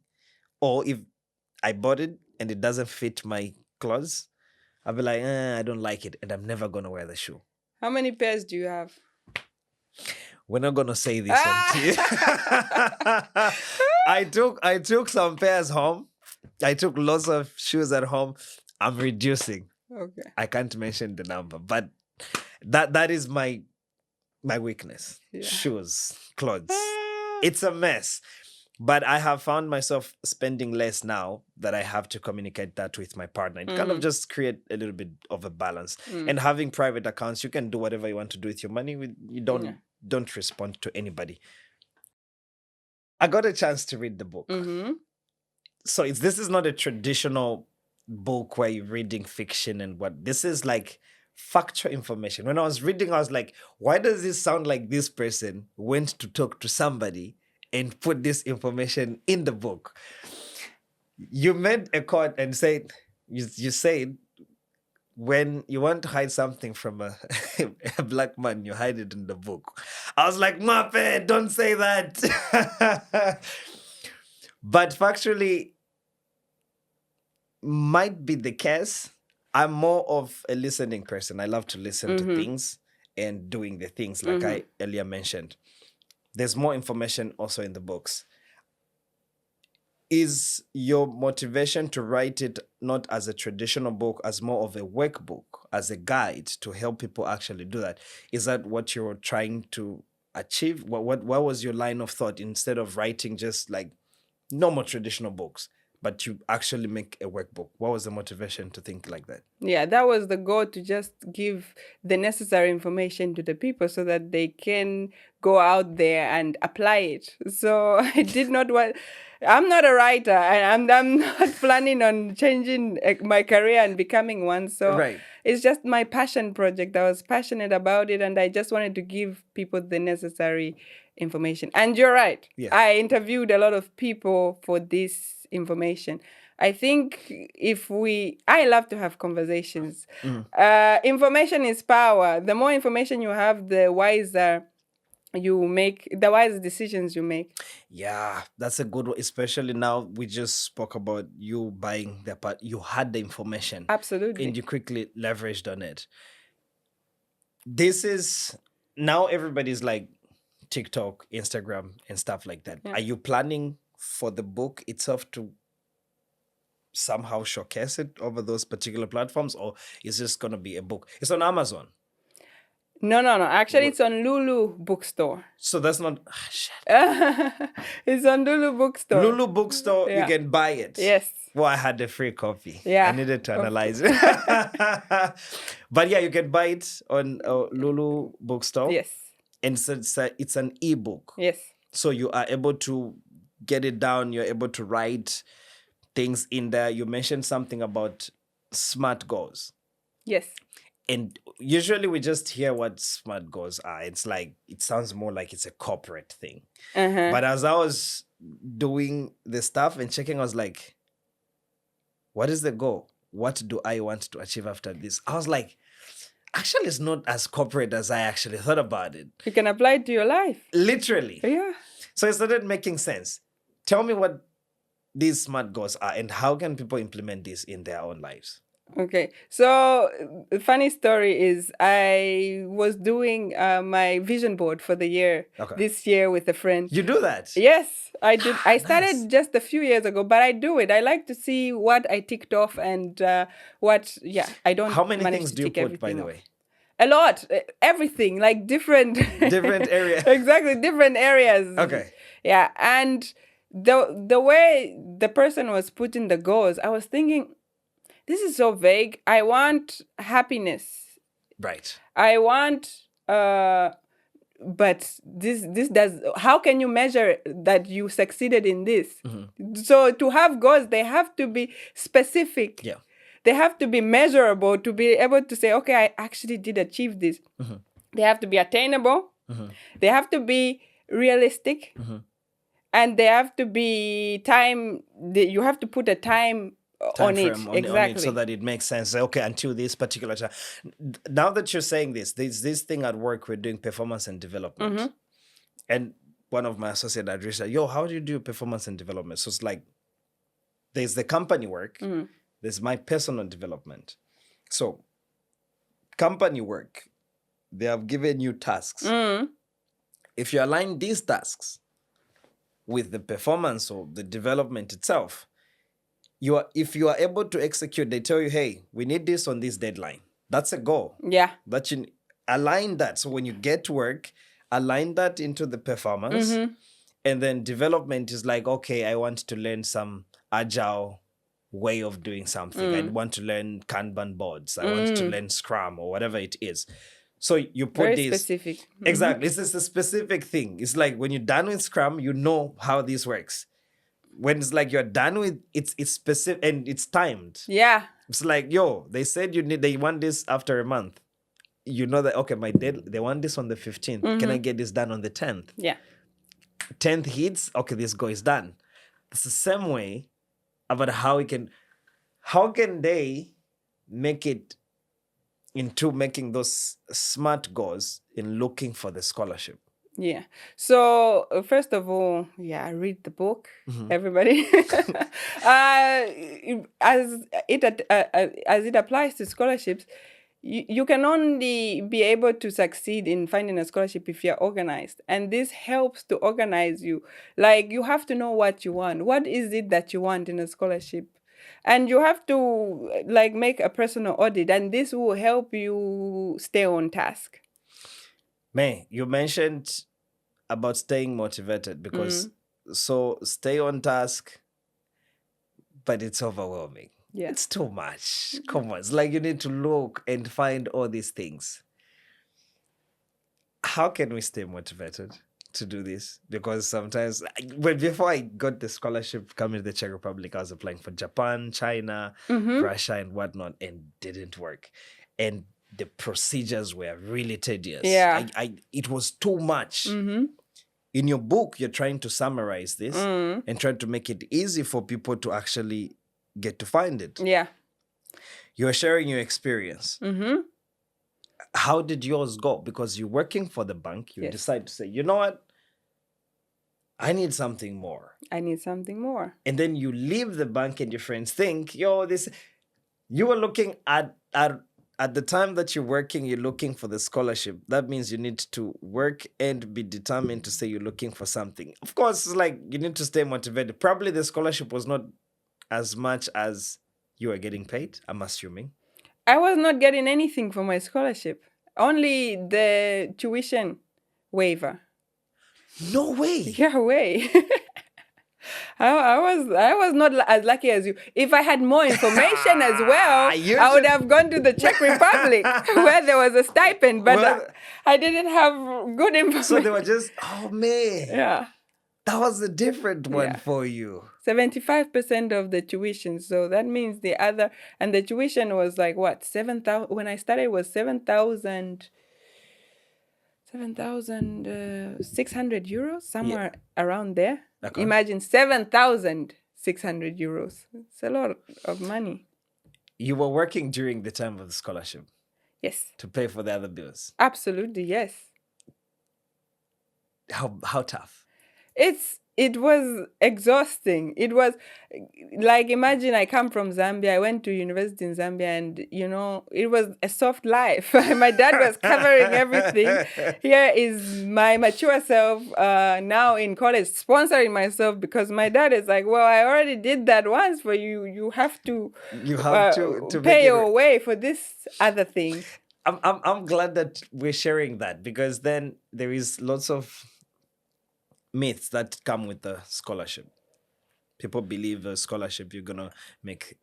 or if I bought it and it doesn't fit my clothes, I'll be like, I don't like it, and I'm never gonna wear the shoe. How many pairs do you have? We're not gonna say this on TV. I took some pairs home. I took lots of shoes at home. I'm reducing. Okay. I can't mention the number, but that is my weakness. Yeah. Shoes, clothes. It's a mess. But I have found myself spending less now that I have to communicate that with my partner. It kind of just create a little bit of a balance. And having private accounts, you can do whatever you want to do with your money. You don't respond to anybody. I got a chance to read the book. So this is not a traditional book where you're reading fiction and what. This is like factual information. When I was reading, I was like, why does this sound like this person went to talk to somebody and put this information in the book? You made a quote and said, you said, when you want to hide something from a black man, you hide it in the book. I was like, Mwape, don't say that. But factually, might be the case. I'm more of a listening person. I love to listen to things and doing the things like I earlier mentioned. There's more information also in the books. Is your motivation to write it not as a traditional book, as more of a workbook, as a guide to help people actually do that? Is that what you're trying to achieve? What was your line of thought instead of writing just like normal traditional books? But you actually make a workbook. What was the motivation to think like that? Yeah, that was the goal, to just give the necessary information to the people so that they can go out there and apply it. So I did not want... I'm not a writer, and I'm not planning on changing my career and becoming one. So It's just my passion project. I was passionate about it, and I just wanted to give people the necessary information. And you're right. Yeah. I interviewed a lot of people for this information. I think I love to have conversations. Information is power. The more information you have, the wiser decisions you make. Yeah, that's a good one. Especially now, we just spoke about you buying the part. You had the information. Absolutely. And you quickly leveraged on it. This is, now everybody's like TikTok, Instagram, and stuff like that. Yeah. Are you planning for the book itself to somehow showcase it over those particular platforms, or is this going to be a book? It's on Amazon. No. Actually, it's on Lulu bookstore. So that's not... shit. It's on Lulu bookstore. Lulu bookstore, you can buy it. Yes. Well, I had a free copy. Yeah. I needed to analyze it. But yeah, you can buy it on Lulu bookstore. Yes. And it's an ebook. Yes. So you are able to get it down. You're able to write things in there. You mentioned something about SMART goals. Yes. And usually we just hear what SMART goals are. It's like, it sounds more like it's a corporate thing. But as I was doing the stuff and checking, I was like, what is the goal? What do I want to achieve after this? I was like, actually, it's not as corporate as I actually thought about it. You can apply it to your life. Literally. Yeah. So it started making sense. Tell me what these SMART goals are and how can people implement this in their own lives? Okay. So the funny story is I was doing my vision board for the year this year with a friend. You do that? Yes, I did. I started Nice. just a few years ago, but I do it. I like to see what I ticked off and what, I don't How many manage things to do you tick put, by the everything way? off. A lot. Everything. Like different areas. Exactly, different areas. Okay. Yeah. And the way the person was putting the goals, I was thinking, this is so vague. I want happiness. Right. I want but this does, how can you measure that you succeeded in this? So to have goals, they have to be specific. Yeah. They have to be measurable to be able to say, okay, I actually did achieve this. They have to be attainable. They have to be realistic. And they have to be you have to put a time on it. Exactly. On it so that it makes sense. Okay, until this particular time. Now that you're saying this, there's this thing at work, we're doing performance and development. And one of my associate addressed, how do you do performance and development? So it's like, there's the company work, there's my personal development. So company work, they have given you tasks. If you align these tasks with the performance or the development itself, if you are able to execute, they tell you, hey, we need this on this deadline. That's a goal. Yeah. That you align that. So when you get to work, align that into the performance. And then development is like, okay, I want to learn some agile way of doing something. I want to learn Kanban boards. I want to learn Scrum or whatever it is. So you put Very this specific. Exactly. It's just a specific thing. It's like when you're done with Scrum, you know how this works. When it's like you're done with it's specific and it's timed. Yeah. It's like, they said they want this after a month. You know that, okay, they want this on the 15th. Can I get this done on the 10th? Yeah. 10th hits, okay, this goal is done. It's the same way about how can they make it into making those SMART goals in looking for the scholarship? Yeah. So first of all, read the book, everybody. As it applies to scholarships, you can only be able to succeed in finding a scholarship if you're organized. And this helps to organize you. Like, you have to know what you want. What is it that you want in a scholarship? And you have to make a personal audit, and this will help you stay on task. May, you mentioned about staying motivated because so stay on task, but it's overwhelming. Yeah. It's too much. Come on. It's like you need to look and find all these things. How can we stay motivated to do this? Because sometimes, before I got the scholarship coming to the Czech Republic, I was applying for Japan, China, Russia, and whatnot, and didn't work. And the procedures were really tedious. Yeah. It was too much. In your book, you're trying to summarize this and trying to make it easy for people to actually get to find it. Yeah. You're sharing your experience. How did yours go? Because you're working for the bank, you decide to say, you know what? I need something more. I need something more. And then you leave the bank and your friends think, you were looking at the time that you're working, you're looking for the scholarship. That means you need to work and be determined to say you're looking for something. Of course, it's like you need to stay motivated. Probably the scholarship was not as much as you were getting paid, I'm assuming. I was not getting anything for my scholarship. Only the tuition waiver. No way. Yeah, way. I was not as lucky as you. If I had more information as well, I would have gone to the Czech Republic where there was a stipend, but I didn't have good information. So they were just, oh man. Yeah. That was a different one Yeah. for you. 75% of the tuition. So that means and the tuition was like what? 7,000. When I started, it was 7,600 euros, somewhere around there. Okay. Imagine 7,600 euros. It's a lot of money. You were working during the time of the scholarship Yes, to pay for the other bills. absolutely, yes. How tough? It was exhausting. It was like, imagine I come from Zambia. I went to university in Zambia, and it was a soft life. My dad was covering everything. Here is my mature self now in college, sponsoring myself, because my dad is like, well, I already did that once for you. You have to to pay make your way for this other thing. I'm glad that we're sharing that, because then there is lots of myths that come with the scholarship. People believe a scholarship you're gonna make,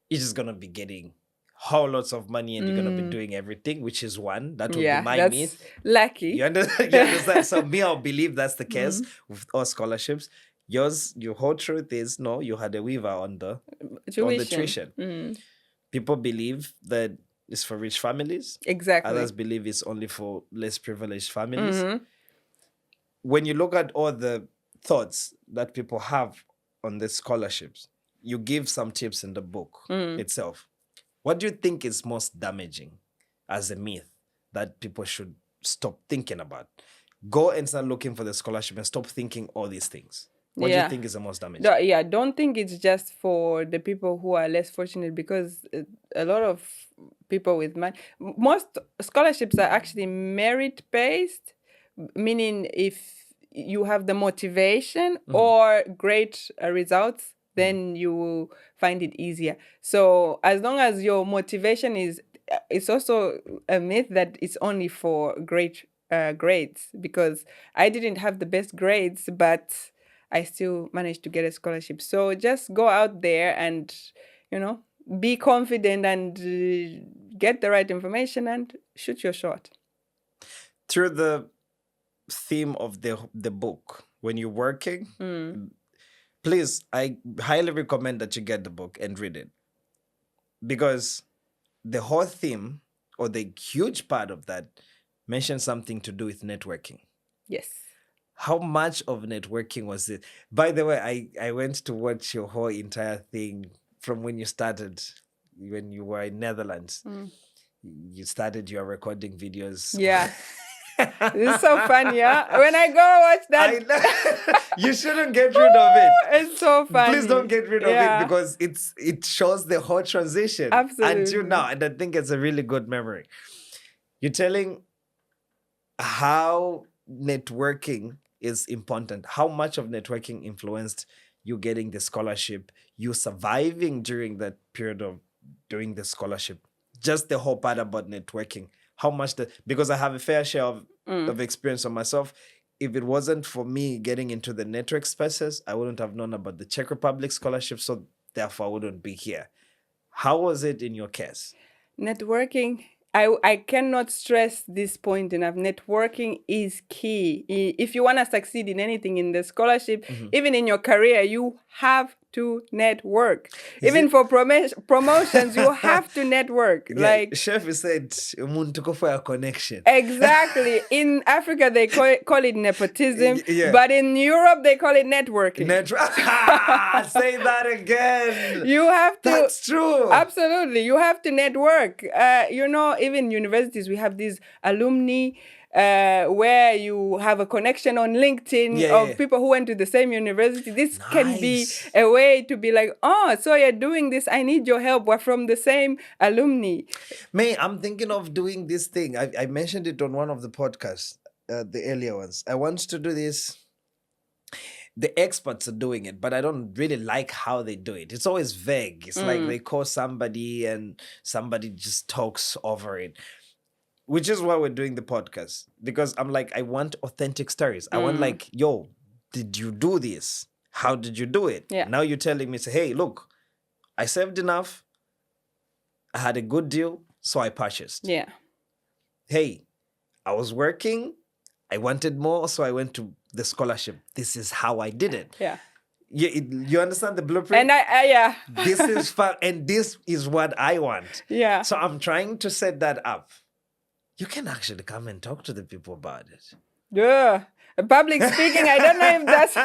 you're just gonna be getting whole lots of money and you're gonna be doing everything, which is one. That would be my that's myth. lucky. You understand? So me, I'll believe that's the case with all scholarships. Yours, your whole truth is no, you had a weaver on the tuition. People believe that it's for rich families. Exactly. Others believe it's only for less privileged families. When you look at all the thoughts that people have on the scholarships, you give some tips in the book itself. What do you think is most damaging as a myth that people should stop thinking about? Go and start looking for the scholarship and stop thinking all these things. What do you think is the most damaging? Don't think it's just for the people who are less fortunate, because a lot of people with money, most scholarships are actually merit-based, meaning if you have the motivation or great results, then you will find it easier. So as long as your motivation it's also a myth that it's only for great grades, because I didn't have the best grades, but I still managed to get a scholarship. So just go out there and, be confident and get the right information and shoot your shot. Through the theme of the book, when you're working, please, I highly recommend that you get the book and read it, because the whole theme, or the huge part of that, mentions something to do with networking. Yes. How much of networking was it? By the way, I went to watch your whole entire thing from when you started, when you were in Netherlands. You started your recording videos. Yeah. This is so funny, yeah? When I go watch that... You shouldn't get rid of it. It's so funny. Please don't get rid of it, because it shows the whole transition. Absolutely. Until now. And I think it's a really good memory. You're telling how networking is important, how much of networking influenced you getting the scholarship, you surviving during that period of doing the scholarship, just the whole part about networking, how much because I have a fair share of experience on myself. If it wasn't for me getting into the network spaces, I wouldn't have known about the Czech Republic scholarship, so therefore I wouldn't be here. How was it in your case? Networking, I cannot stress this point enough. Networking is key. If you want to succeed in anything, in the scholarship, even in your career, you have to network. Even for promotions, you have to network. Yeah, like Chef said, for a connection. Exactly. In Africa, they call it nepotism, Yeah. but in Europe, they call it networking. Say that again. You have to. That's true. Absolutely. You have to network. Even universities, we have these alumni where you have a connection on LinkedIn of people who went to the same university. This can be a way to be like, oh, so you're doing this. I need your help. We're from the same alumni. May, I'm thinking of doing this thing. I mentioned it on one of the podcasts, the earlier ones. I want to do this. The experts are doing it, but I don't really like how they do it. It's always vague. It's like they call somebody and somebody just talks over it, which is why we're doing the podcast. Because I'm like, I want authentic stories. I want like, yo, did you do this? How did you do it? Yeah. Now you're telling me, say, hey, look, I saved enough. I had a good deal, so I purchased. Yeah. Hey, I was working. I wanted more, so I went to the scholarship. This is how I did it. Yeah. You understand the blueprint? And I yeah. This is fun, and this is what I want. Yeah. So I'm trying to set that up. You can actually come and talk to the people about it. Yeah. Public speaking, I don't know if that's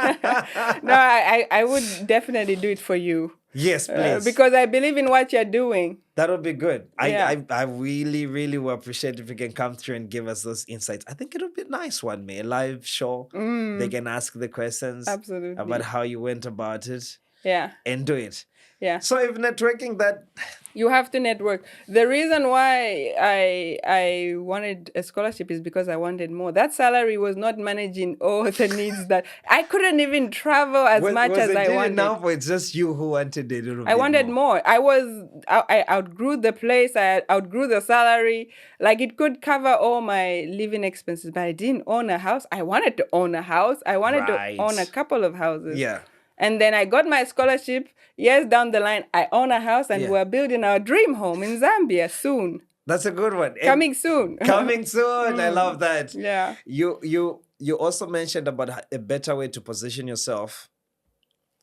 no, I would definitely do it for you. Yes, please. Because I believe in what you're doing. That would be good. Yeah. I really, really will appreciate if you can come through and give us those insights. I think it would be a nice one, a live show. They can ask the questions Absolutely. about how you went about it. Yeah. And do it. Yeah. So if networking that... You have to network. The reason why I wanted a scholarship is because I wanted more. That salary was not managing all the needs that... I couldn't even travel as much as I wanted. Enough, or it's just you who wanted a little bit I wanted more. I outgrew the place. I outgrew the salary. Like, it could cover all my living expenses, but I didn't own a house. I wanted to own a house. I wanted to own a couple of houses. Yeah. And then I got my scholarship. Years down the line, I own a house, and we're building our dream home in Zambia soon. That's a good one. Coming soon. Coming soon. I love that. Yeah. You also mentioned about a better way to position yourself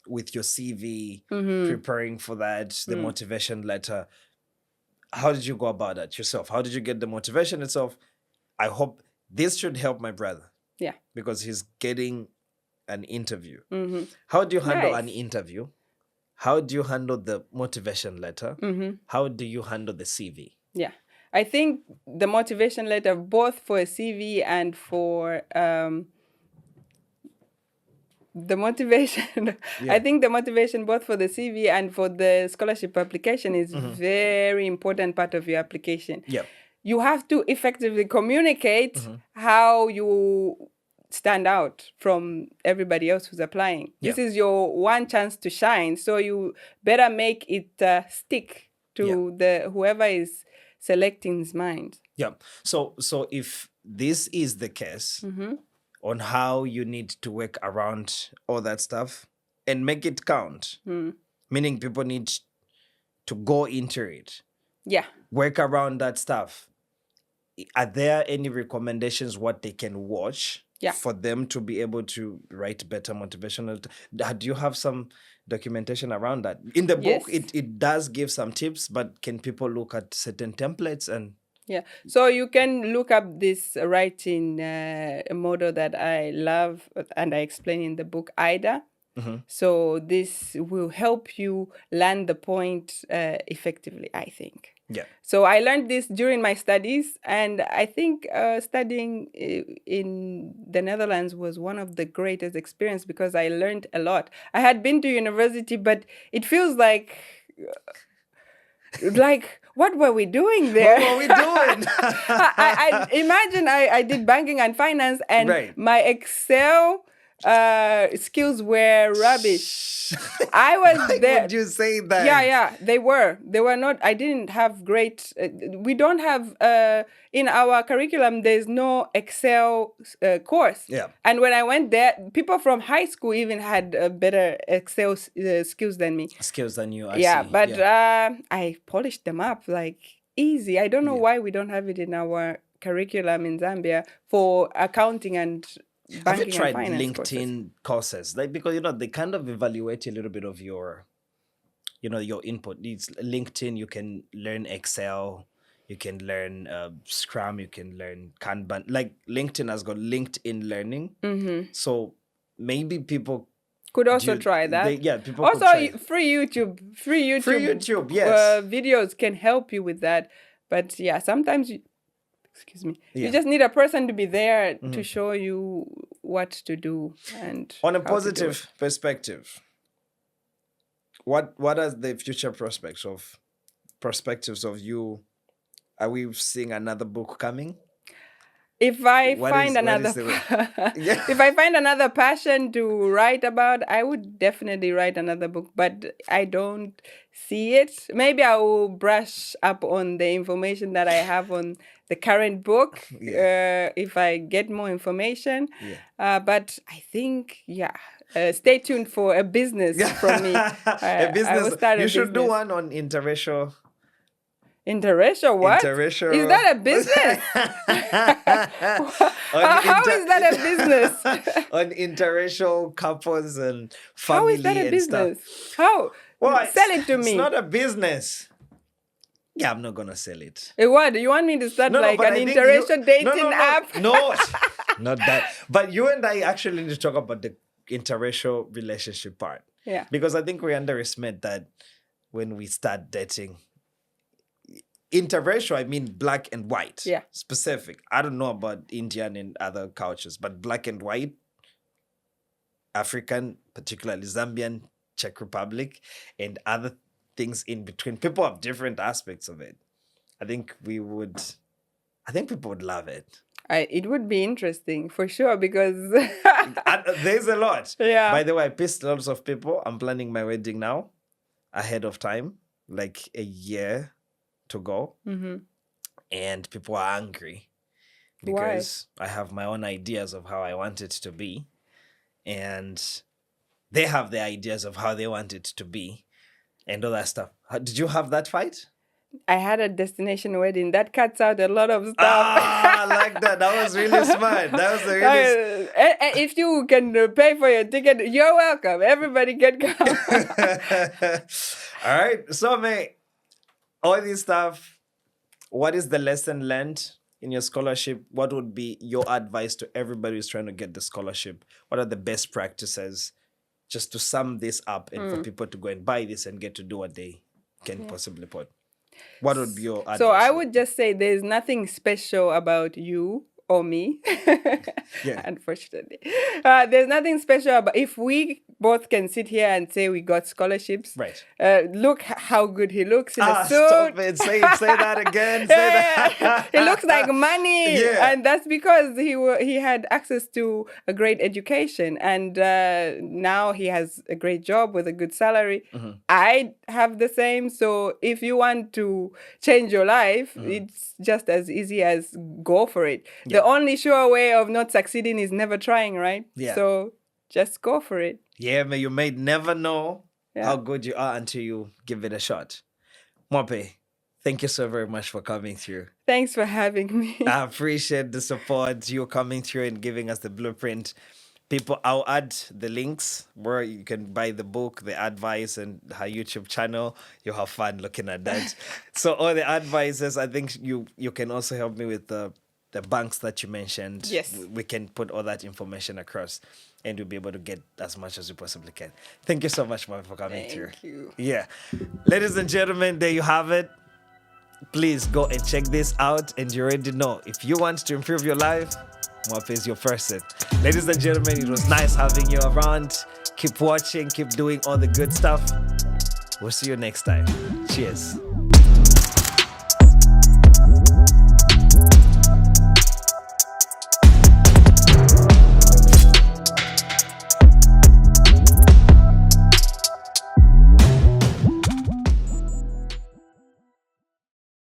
with your CV, preparing for that, the motivation letter. How did you go about that yourself? How did you get the motivation itself? I hope this should help my brother. Yeah. Because he's getting an interview. How do you handle an Nice. interview? How do you handle the motivation letter? How do you handle the CV? Yeah. I think the motivation letter, both for a CV and for the motivation, I think the motivation both for the CV and for the scholarship application is very important part of your application. Yeah. You have to effectively communicate how you stand out from everybody else who's applying. This is your one chance to shine. So you better make it stick to the whoever is selecting his mind. Yeah. So if this is the case on how you need to work around all that stuff and make it count, meaning people need to go into it. Yeah. Work around that stuff. Are there any recommendations what they can watch for them to be able to write better motivational? Do you have some documentation around that? In the book, it does give some tips, but can people look at certain templates and... Yeah. So you can look up this writing model that I love and I explain in the book, IDA. So this will help you land the point effectively, I think. Yeah. So I learned this during my studies, and I think studying in the Netherlands was one of the greatest experiences because I learned a lot. I had been to university, but it feels like what were we doing there? What were we doing? I imagine I did banking and finance, and my Excel skills were rubbish. I was there. Would you say that? Yeah, they were. They were not. I didn't have great. We don't have in our curriculum. There's no Excel course. Yeah. And when I went there, people from high school even had better Excel skills than me. Skills than you. I see. But I polished them up like easy. I don't know why we don't have it in our curriculum in Zambia for accounting and banking. Have you tried and LinkedIn courses? Like, because they kind of evaluate a little bit of your, your input. It's LinkedIn. You can learn Excel. You can learn Scrum. You can learn Kanban. Like, LinkedIn has got LinkedIn Learning. So maybe people could also try that. People also could try. free YouTube. Free YouTube. Yes. Videos can help you with that. But sometimes you just need a person to be there to show you what to do. And on a positive perspective, what are the future perspectives of you? Are we seeing another book coming? If I find another passion to write about, I would definitely write another book, but I don't see it. Maybe I will brush up on the information that I have on the current book if I get more information. But I think, stay tuned for a business from me. A business. I will start you a should do business. one on interracial Interracial what? Interracial. Is that a business? How is that a business? On interracial couples and How family is that a and business? stuff. How? Well, Sell it to me. It's not a business. Yeah, I'm not gonna sell it. What? You want me to start like but an I think interracial dating app? No, not that. But you and I actually need to talk about the interracial relationship part. Yeah. Because I think we underestimate that when we start dating. Interracial, I mean black and white. Yeah. Specific. I don't know about Indian and other cultures, but black and white, African, particularly Zambian, Czech Republic, and other things in between. People have different aspects of it. I think people would love it. It would be interesting for sure because There's a lot. Yeah. By the way, I pissed lots of people. I'm planning my wedding now ahead of time, like a year to go. Mm-hmm. And people are angry because I have my own ideas of how I want it to be. And they have their ideas of how they want it to be and all that stuff. Did you have that fight? I had a destination wedding. That cuts out a lot of stuff. I like that. That was really smart. That was a really... If you can pay for your ticket, you're welcome. Everybody can come. All right. So, mate, all this stuff, what is the lesson learned in your scholarship? What would be your advice to everybody who's trying to get the scholarship? What are the best practices? Just to sum this up and for people to go and buy this and get to do what they can possibly put. What would be your advice? So I would just say there's nothing special about you or me. Yeah. Unfortunately. There's nothing special about if we both can sit here and say we got scholarships. Right. Look how good he looks in a suit. Stop it. Say that again. Say that. He looks like money. Yeah. And that's because he had access to a great education. And now he has a great job with a good salary. Mm-hmm. I have the same. So if you want to change your life, it's just as easy as go for it. Yeah. The only sure way of not succeeding is never trying, right? Yeah. So just go for it. Yeah, man, you may never know Yeah. how good you are until you give it a shot. Mwape, thank you so very much for coming through. Thanks for having me. I appreciate the support, you coming through and giving us the blueprint. People, I'll add the links where you can buy the book, the advice, and her YouTube channel. You'll have fun looking at that. So all the advices, I think you can also help me with the banks that you mentioned. Yes. We can put all that information across and we'll be able to get as much as we possibly can. Thank you so much, Mwape, for coming through. Thank you. Yeah. Ladies and gentlemen, there you have it. Please go and check this out. And you already know, if you want to improve your life, Mwape is your person. Ladies and gentlemen, it was nice having you around. Keep watching, keep doing all the good stuff. We'll see you next time. Cheers.